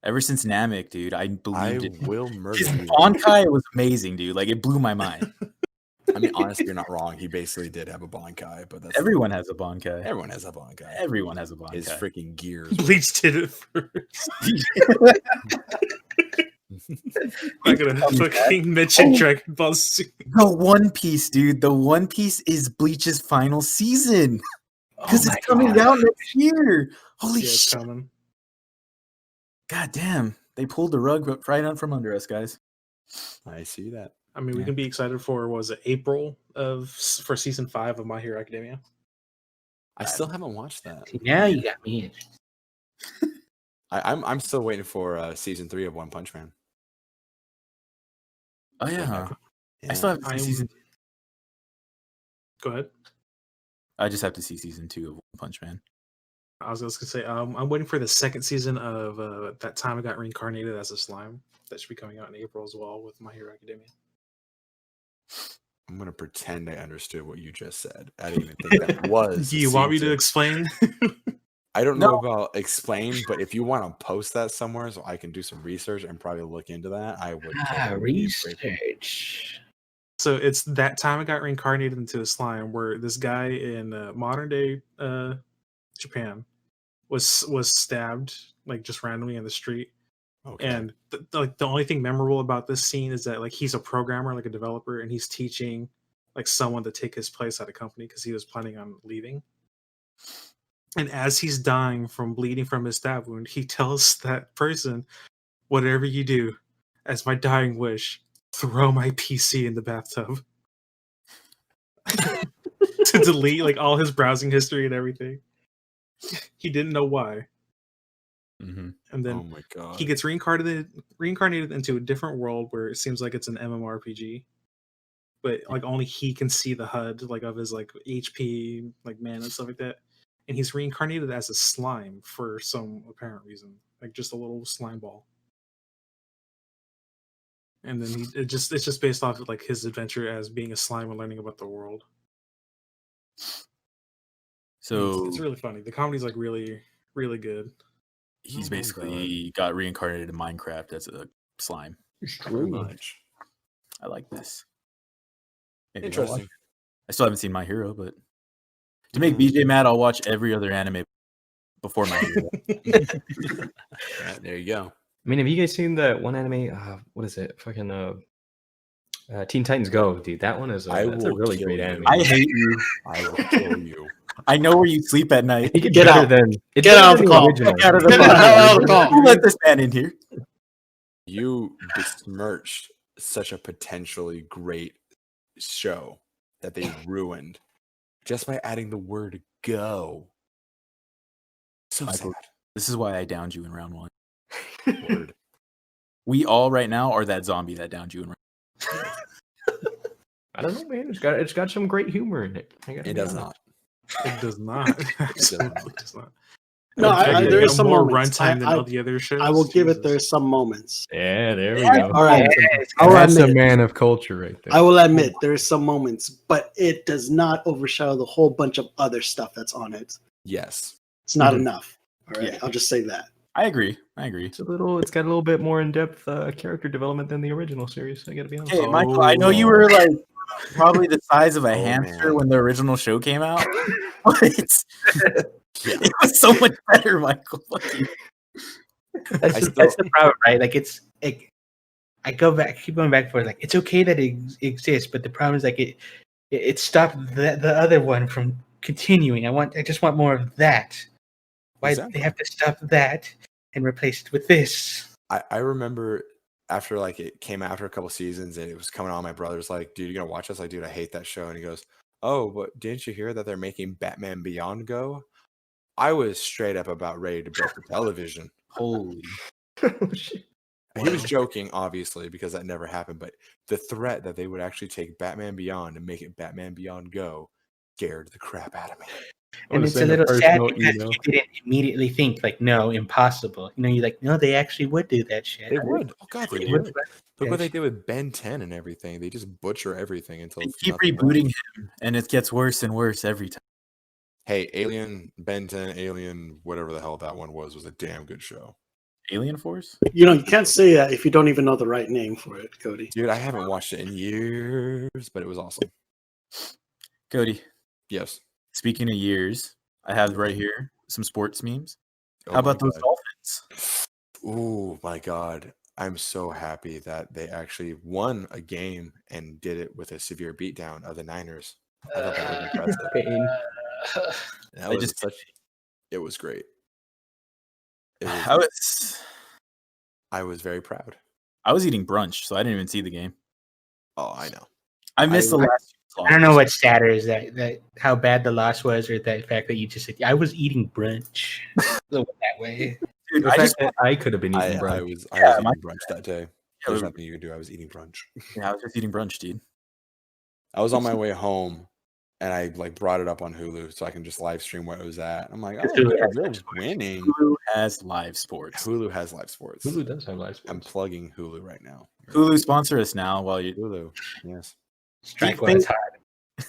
ever since Namek, dude, I I believed it. will murder His you. Bankai was amazing, dude. Like, it blew my mind. I mean, honestly, you're not wrong. He basically did have a Bankai, but that's Everyone has a Bankai. everyone has a Bankai. Everyone has a Bankai. His freaking gears. Bleach did it first. I'm gonna fucking mention Dragon Ball Z. The One Piece, dude. The One Piece is Bleach's final season. Because it's coming out next year. Holy Yeah, it's shit. coming. God damn. They pulled the rug right out from under us, guys. I see that. I mean, we Yeah. can be excited for was it April for season 5 of My Hero Academia. I still haven't watched that. Now you got me interested. I'm still waiting for season 3 of One Punch Man. Oh, yeah. Yeah. I still have to see I'm- season. Go ahead. I just have to see season 2 of One Punch Man. I was just gonna say, I'm waiting for the second season of That Time I Got Reincarnated as a Slime. That should be coming out in April as well with My Hero Academia. I'm gonna pretend I understood what you just said. I didn't even think that was. Do you want me to season. explain? I don't know about explain, but if you want to post that somewhere so I can do some research and probably look into that, I would. totally be grateful. Research. So it's That Time I Got Reincarnated into a Slime, where this guy in modern day Japan was stabbed like just randomly in the street. Okay. And the only thing memorable about this scene is that like he's a programmer, like a developer, and he's teaching like someone to take his place at a company because he was planning on leaving. And as he's dying from bleeding from his stab wound, he tells that person, "Whatever you do, as my dying wish, throw my PC in the bathtub." To delete like all his browsing history and everything. He didn't know why. Mm-hmm. And then Oh my god. he gets reincarnated into a different world where it seems like it's an MMORPG, but like only he can see the HUD like of his like HP like mana and stuff like that. And he's reincarnated as a slime for some apparent reason, like just a little slime ball. And then it's just based off of like his adventure as being a slime and learning about the world. So It's really funny. The comedy's like really really good. he's Oh my basically got reincarnated in Minecraft as a slime. Pretty much. I like this. Maybe I'll watch Interesting. it. I still haven't seen My Hero, but to make BJ mad, I'll watch every other anime before My Hero. Yeah, there you go. I mean, have you guys seen that one anime? What is it? Fucking Teen Titans Go, dude. That one is that's a will really kill great you. anime. I hate you. I will kill you. I know where you sleep at night. I think it's Get better out. than it's Get out better of the than call. original. Get out of the Get call. out of the call. Who let this man in here? You besmirched such a potentially great show that they ruined just by adding the word go. So Michael, sad. this is why I downed you in round 1. Word. We all right now are that zombie that downed you in round I don't know, man. It's got some great humor in it. It does not. It does not. Absolutely does not. No, In fact, I it there got is some more moments. runtime than I- all the other shows. I will give it Jesus. there's some moments. Yeah, there we Yeah, go. All right. Yes. I will That's a admit it. man of culture right there. I will admit there's some moments, but it does not overshadow the whole bunch of other stuff that's on it. Yes. It's not Mhm. enough. All right, Yeah. I'll just say that. I agree. It's got a little bit more in depth character development than the original series. I gotta be honest. Hey, Michael, I know you were like probably the size of a Oh, hamster man. when the original show came out, but it was so much better, Michael. Fuck you. That's the problem, right? Like it's like I keep going back and forth. Like it's okay that it exists, but the problem is like it stopped the other one from continuing. I just want more of that. Why Exactly. they have to stop that and replace it with this? I remember after like it came after a couple seasons and it was coming on, my brother's like, dude, you gonna watch this? Like, dude, I hate that show. And he goes, oh, but didn't you hear that they're making Batman Beyond go? I was straight up about ready to break the television. Holy. Oh, shit. He was joking, obviously, because that never happened. But the threat that they would actually take Batman Beyond and make it Batman Beyond Go scared the crap out of me. And it's a little sad because you didn't immediately think like, no, impossible. You know, you're like, no, they actually would do that shit. They would. Oh God, they would. Look what they did with Ben 10 and everything. They just butcher everything until They keep rebooting him, and it gets worse and worse every time. Hey, Alien, Ben 10, Alien, whatever the hell that one was a damn good show. Alien Force? You know, you can't say that if you don't even know the right name for it, Cody. Dude, I haven't watched it in years, but it was awesome. Cody. Yes. Speaking of years, I have right here some sports memes. Oh How about my those God. Dolphins? Oh my God. I'm so happy that they actually won a game and did it with a severe beatdown of the Niners. I thought that was impressive. It was great. I was very proud. I was eating brunch, so I didn't even see the game. Oh, I know. I missed the last. I don't know what's sadder is that how bad the loss was, or the fact that you just said I was eating brunch. That way. Dude, I could have been eating brunch. I was eating brunch that day. There's Yeah, nothing you could do. I was eating brunch. Yeah, I was just eating brunch, dude. I was on my way home, and I like brought it up on Hulu so I can just live stream where it was at. I'm like, oh, they're winning. Hulu has live sports. Hulu has live sports. Hulu does have live sports. I'm plugging Hulu right now. Hulu sponsor us now while you Hulu. Yes. Strike while it's hot.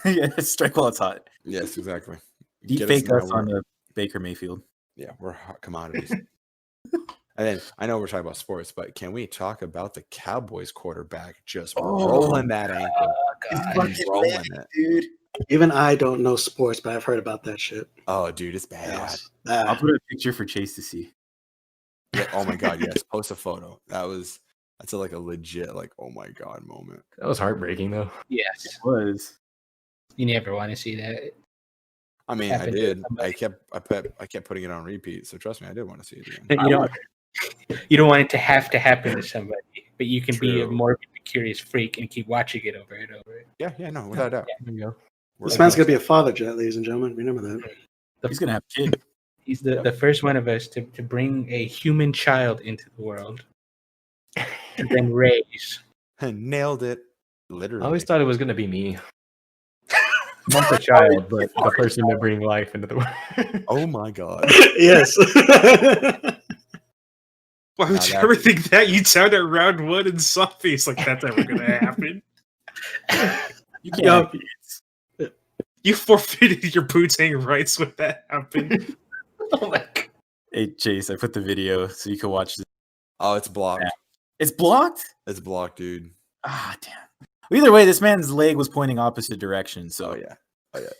Yeah, strike while it's hot. Yes, exactly. Deep fake us on the Baker Mayfield. Yeah, we're hot commodities. And then I know we're talking about sports, but can we talk about the Cowboys quarterback just rolling that ankle? Rolling it, dude. Even I don't know sports, but I've heard about that shit. Oh, dude, it's bad. I'll put a picture for Chase to see. Yeah, oh my God, yes. Post a photo. That's like a legit, like, oh my God moment. That was heartbreaking, though. Yes, it was. You never want to see that. I mean, I did. I kept putting it on repeat. So trust me, I did want to see it again. You don't want it to happen to somebody, but you can be a more curious freak and keep watching it over and over. Yeah, no, without a doubt. There you go. This man's gonna be a father, ladies and gentlemen. Remember that. He's gonna have a kid. He's the first one of us to bring a human child into the world and then raise. Nailed it. Literally. I always thought it was gonna be me. Not the child, but the person to bring life into the world. Oh my God. Yes. Why would you ever think that? You'd sound at round one and soft face like that's ever going to happen. You can't. You forfeited your Wu-Tang rights when that happened. Oh my God. Hey, Chase, I put the video so you can watch this. Oh, it's blocked. Yeah. It's blocked? It's blocked, dude. Ah, damn. Well, either way, this man's leg was pointing opposite direction. So yeah,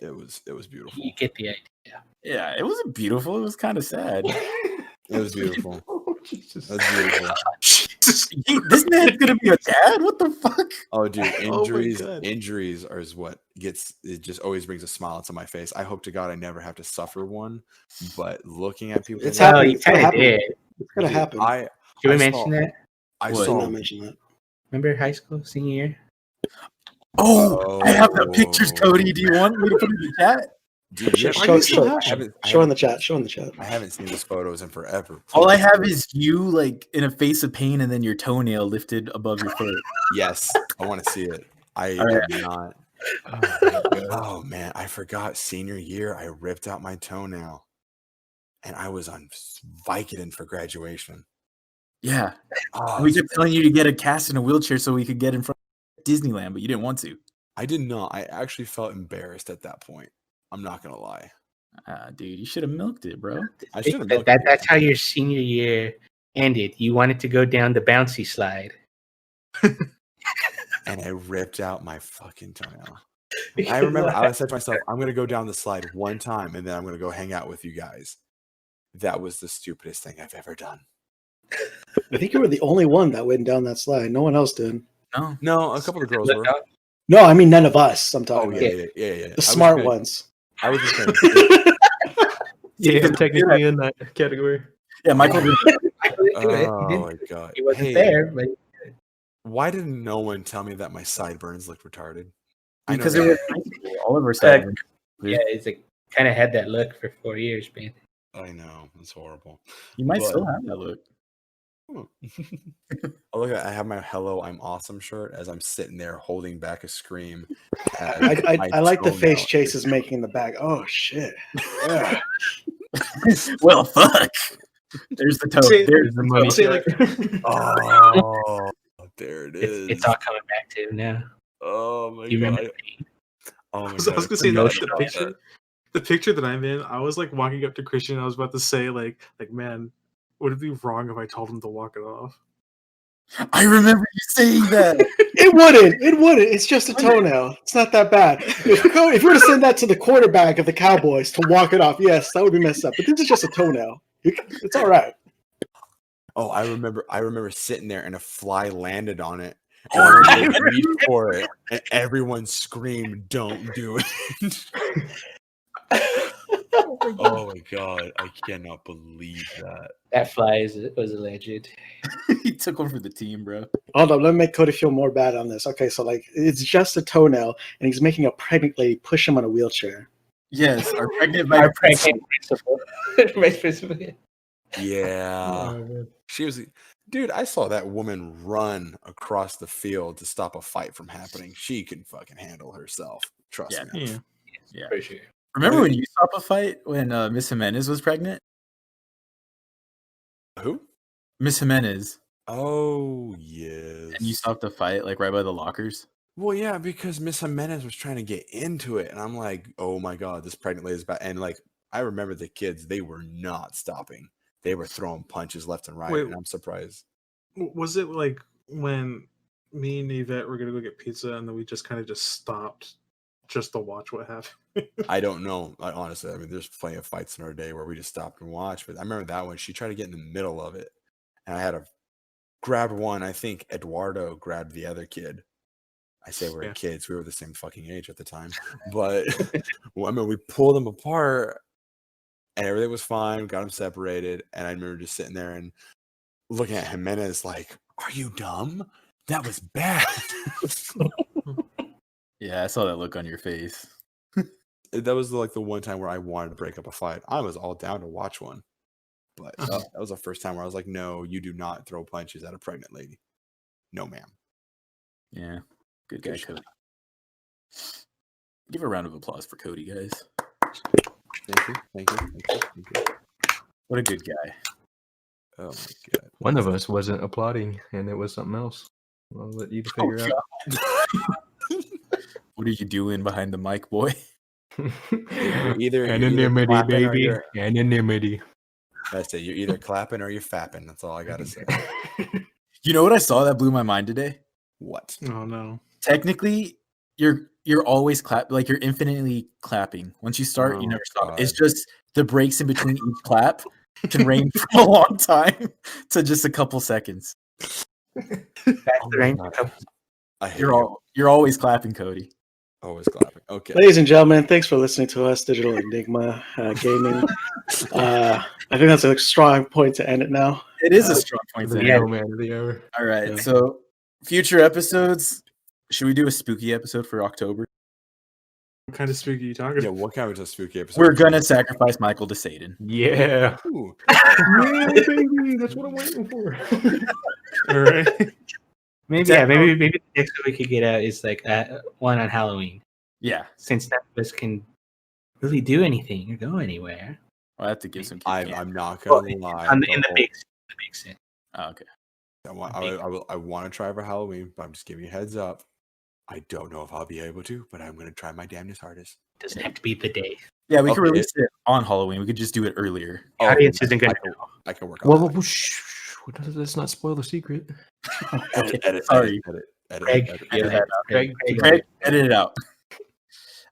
it was beautiful. You get the idea. Yeah, it wasn't beautiful. It was kind of sad. It was beautiful. Oh, Jesus. That's beautiful. Jesus. This man's gonna be a dad? What the fuck? Oh, dude, injuries. God. Injuries are what it just always brings a smile to my face. I hope to God I never have to suffer one. But looking at people, It's happening. You kind of did. It's gonna happen. Should we mention that? I did saw. not mention that. Remember high school, senior year? Oh, I have the pictures, Cody. Do you want me to put it in the chat? Dude, Show in the chat. Show in the chat. I haven't seen these photos in forever. All I have is you, like, in a face of pain, and then your toenail lifted above your foot. Yes, I want to see it. I did not. Oh man, I forgot. Senior year, I ripped out my toenail, and I was on Vicodin for graduation. Yeah, Oh, we kept telling you to get a cast in a wheelchair so we could get in front of Disneyland, but you didn't want to. I did not. I actually felt embarrassed at that point. I'm not gonna lie. Dude, you should have milked it, bro. I should have milked That's how your senior year ended. You wanted to go down the bouncy slide. and I ripped out my fucking toenail. I remember I said to myself, I'm going to go down the slide one time and then I'm going to go hang out with you guys. That was the stupidest thing I've ever done. I think you were the only one that went down that slide. No one else did. No, a couple of girls were. No, I mean none of us. I'm talking about. Yeah. The smart ones. I was just saying. Yeah, I'm technically in that category. Yeah, Michael. Oh my god. He wasn't there, but why didn't no one tell me that my sideburns looked retarded? Because it was all of our sideburns. yeah, it's like kind of had that look for 4 years, man. I know, it's horrible. You might still have that look. Oh, look, I have my "Hello, I'm Awesome" shirt as I'm sitting there holding back a scream. I like the face Chase is making in the back. Oh shit! Yeah. Well, fuck. There's the toe. There's the money. Oh, there it is. It's all coming back to now. Oh my You god. remember? I was gonna say the picture that I'm in. I was like walking up to Christian. I was about to say like man, would it be wrong if I told him to walk it off? I remember you saying that. It wouldn't. It's just a toenail. It's not that bad. If you were to send that to the quarterback of the Cowboys to walk it off, yes, that would be messed up. But this is just a toenail. It's all right. Oh, I remember sitting there and a fly landed on it. And I reached for it, and everyone screamed, "Don't do it!" Oh my god, I cannot believe that. That fly was alleged. He took over the team, bro. Hold on, let me make Cody feel more bad on this. Okay, so like it's just a toenail, and he's making a pregnant lady push him on a wheelchair. Yes, our pregnant principal. Vice principal. Yeah. She was, dude, I saw that woman run across the field to stop a fight from happening. She can fucking handle herself. Trust me. Yeah. For sure. Remember when you stopped a fight when Miss Jimenez was pregnant? Who? Miss Jimenez. Oh, yes. And you stopped a fight like right by the lockers? Well, yeah, because Miss Jimenez was trying to get into it. And I'm like, oh my God, this pregnant lady's bad. And like, I remember the kids, they were not stopping. They were throwing punches left and right. Wait, and I'm surprised. Was it like when me and Yvette were going to go get pizza and then we just kind of just stopped just to watch what happened? I don't know. Honestly, I mean, there's plenty of fights in our day where we just stopped and watched. But I remember that one. She tried to get in the middle of it. And I had to grab one. I think Eduardo grabbed the other kid. I say we're kids. We were the same fucking age at the time. But well, I mean, we pulled them apart and everything was fine. Got them separated. And I remember just sitting there and looking at Jimenez like, are you dumb? That was bad. Yeah, I saw that look on your face. That was like the one time where I wanted to break up a fight. I was all down to watch one. But that was the first time where I was like, no, you do not throw punches at a pregnant lady. No, ma'am. Yeah. Good guy, Cody. Give a round of applause for Cody, guys. Thank you. What a good guy. Oh my God. One of us wasn't applauding, and it was something else. I'll let you figure out. What are you doing behind the mic, boy? Either anonymity, baby. Anonymity. That's it. You're either clapping or you're fapping. That's all I gotta say. You know what I saw that blew my mind today? What? Oh no. Technically, you're always like you're infinitely clapping. Once you start, you never stop. God. It's just the breaks in between each clap can range from a long time to just a couple seconds. You're always clapping, Cody. Always clapping. Okay. Ladies and gentlemen, thanks for listening to us, Digital Enigma Gaming. I think that's a strong point to end it now. It is a strong point to end it. Man of the hour. All right. So future episodes, should we do a spooky episode for October? What kind of spooky are you talking Yeah, about? what kind of a spooky episode? We're gonna sacrifice Michael to Satan. Yeah. Ooh. Yeah, baby. That's what I'm waiting for. All right. Maybe the next one we could get out is like one on Halloween. Yeah. Since none of us can really do anything or go anywhere. I'll have to give some. I'm not gonna lie. In the big city. Oh, okay. I want to try for Halloween, but I'm just giving you a heads up. I don't know if I'll be able to, but I'm going to try my damnedest hardest. Doesn't have to be the day. Yeah, we could Okay. release it on Halloween. We could just do it earlier. The audience isn't going I can work on that. Let's not spoil the secret. Sorry. Craig, Craig, edit it out.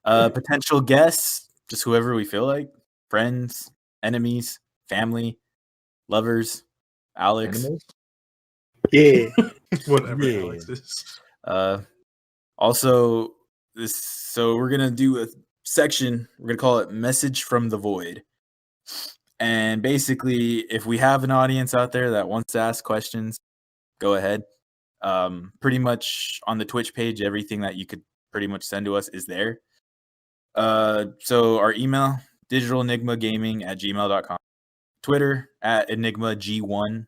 Potential guests, just whoever we feel like. Friends, enemies, family, lovers, Alex. Animals? Yeah. Whatever Yeah. Alex is. Also, so we're gonna do a section. We're gonna call it "Message from the Void." And basically, if we have an audience out there that wants to ask questions, go ahead. Pretty much on the Twitch page, everything that you could pretty much send to us is there. So our email, digitalenigmagaming@gmail.com. Twitter @EnigmaG1.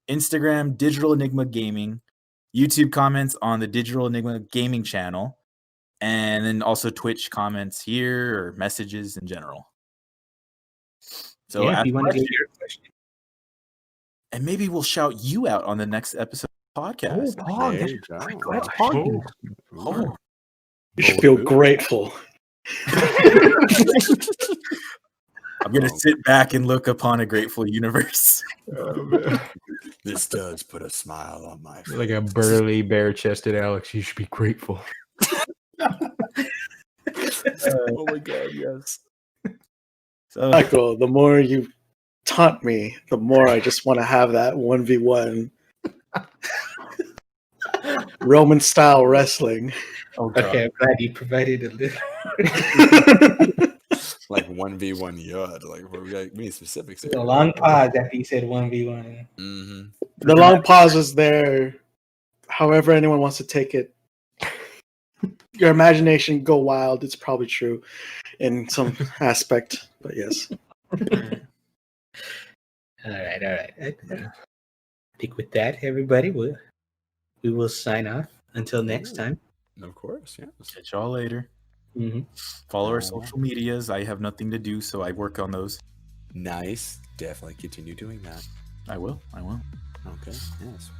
Instagram, Digital Enigma Gaming. YouTube comments on the Digital Enigma Gaming channel. And then also Twitch comments here or messages in general. So yeah, if ask you want to questions, get your question. and maybe we'll shout you out on the next episode of the podcast. There you go. That's Pog. Oh. You should feel grateful. I'm gonna sit back and look upon a grateful universe. This does put a smile on my face. Like a burly, bare-chested Alex. You should be grateful. Oh my god, yes. So Michael, the more you taunt me, the more I just want to have that 1v1 Roman style wrestling. oh god. Okay, I'm glad you provided a little. Like 1v1 yard. Like we need specifics. A long pause after you said 1v1. Mm-hmm. The long pause is there. However anyone wants to take it. Your imagination go wild. It's probably true in some aspect, but yes. All right. I think with that, everybody, we will sign off until next time. Of course, yes. Catch y'all later. Mm-hmm. Follow our social medias. I have nothing to do, so I work on those. Nice. Definitely continue doing that. I will. Okay. Yes.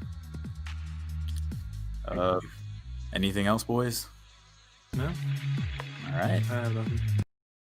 Anything else, boys? No, All right. I have nothing.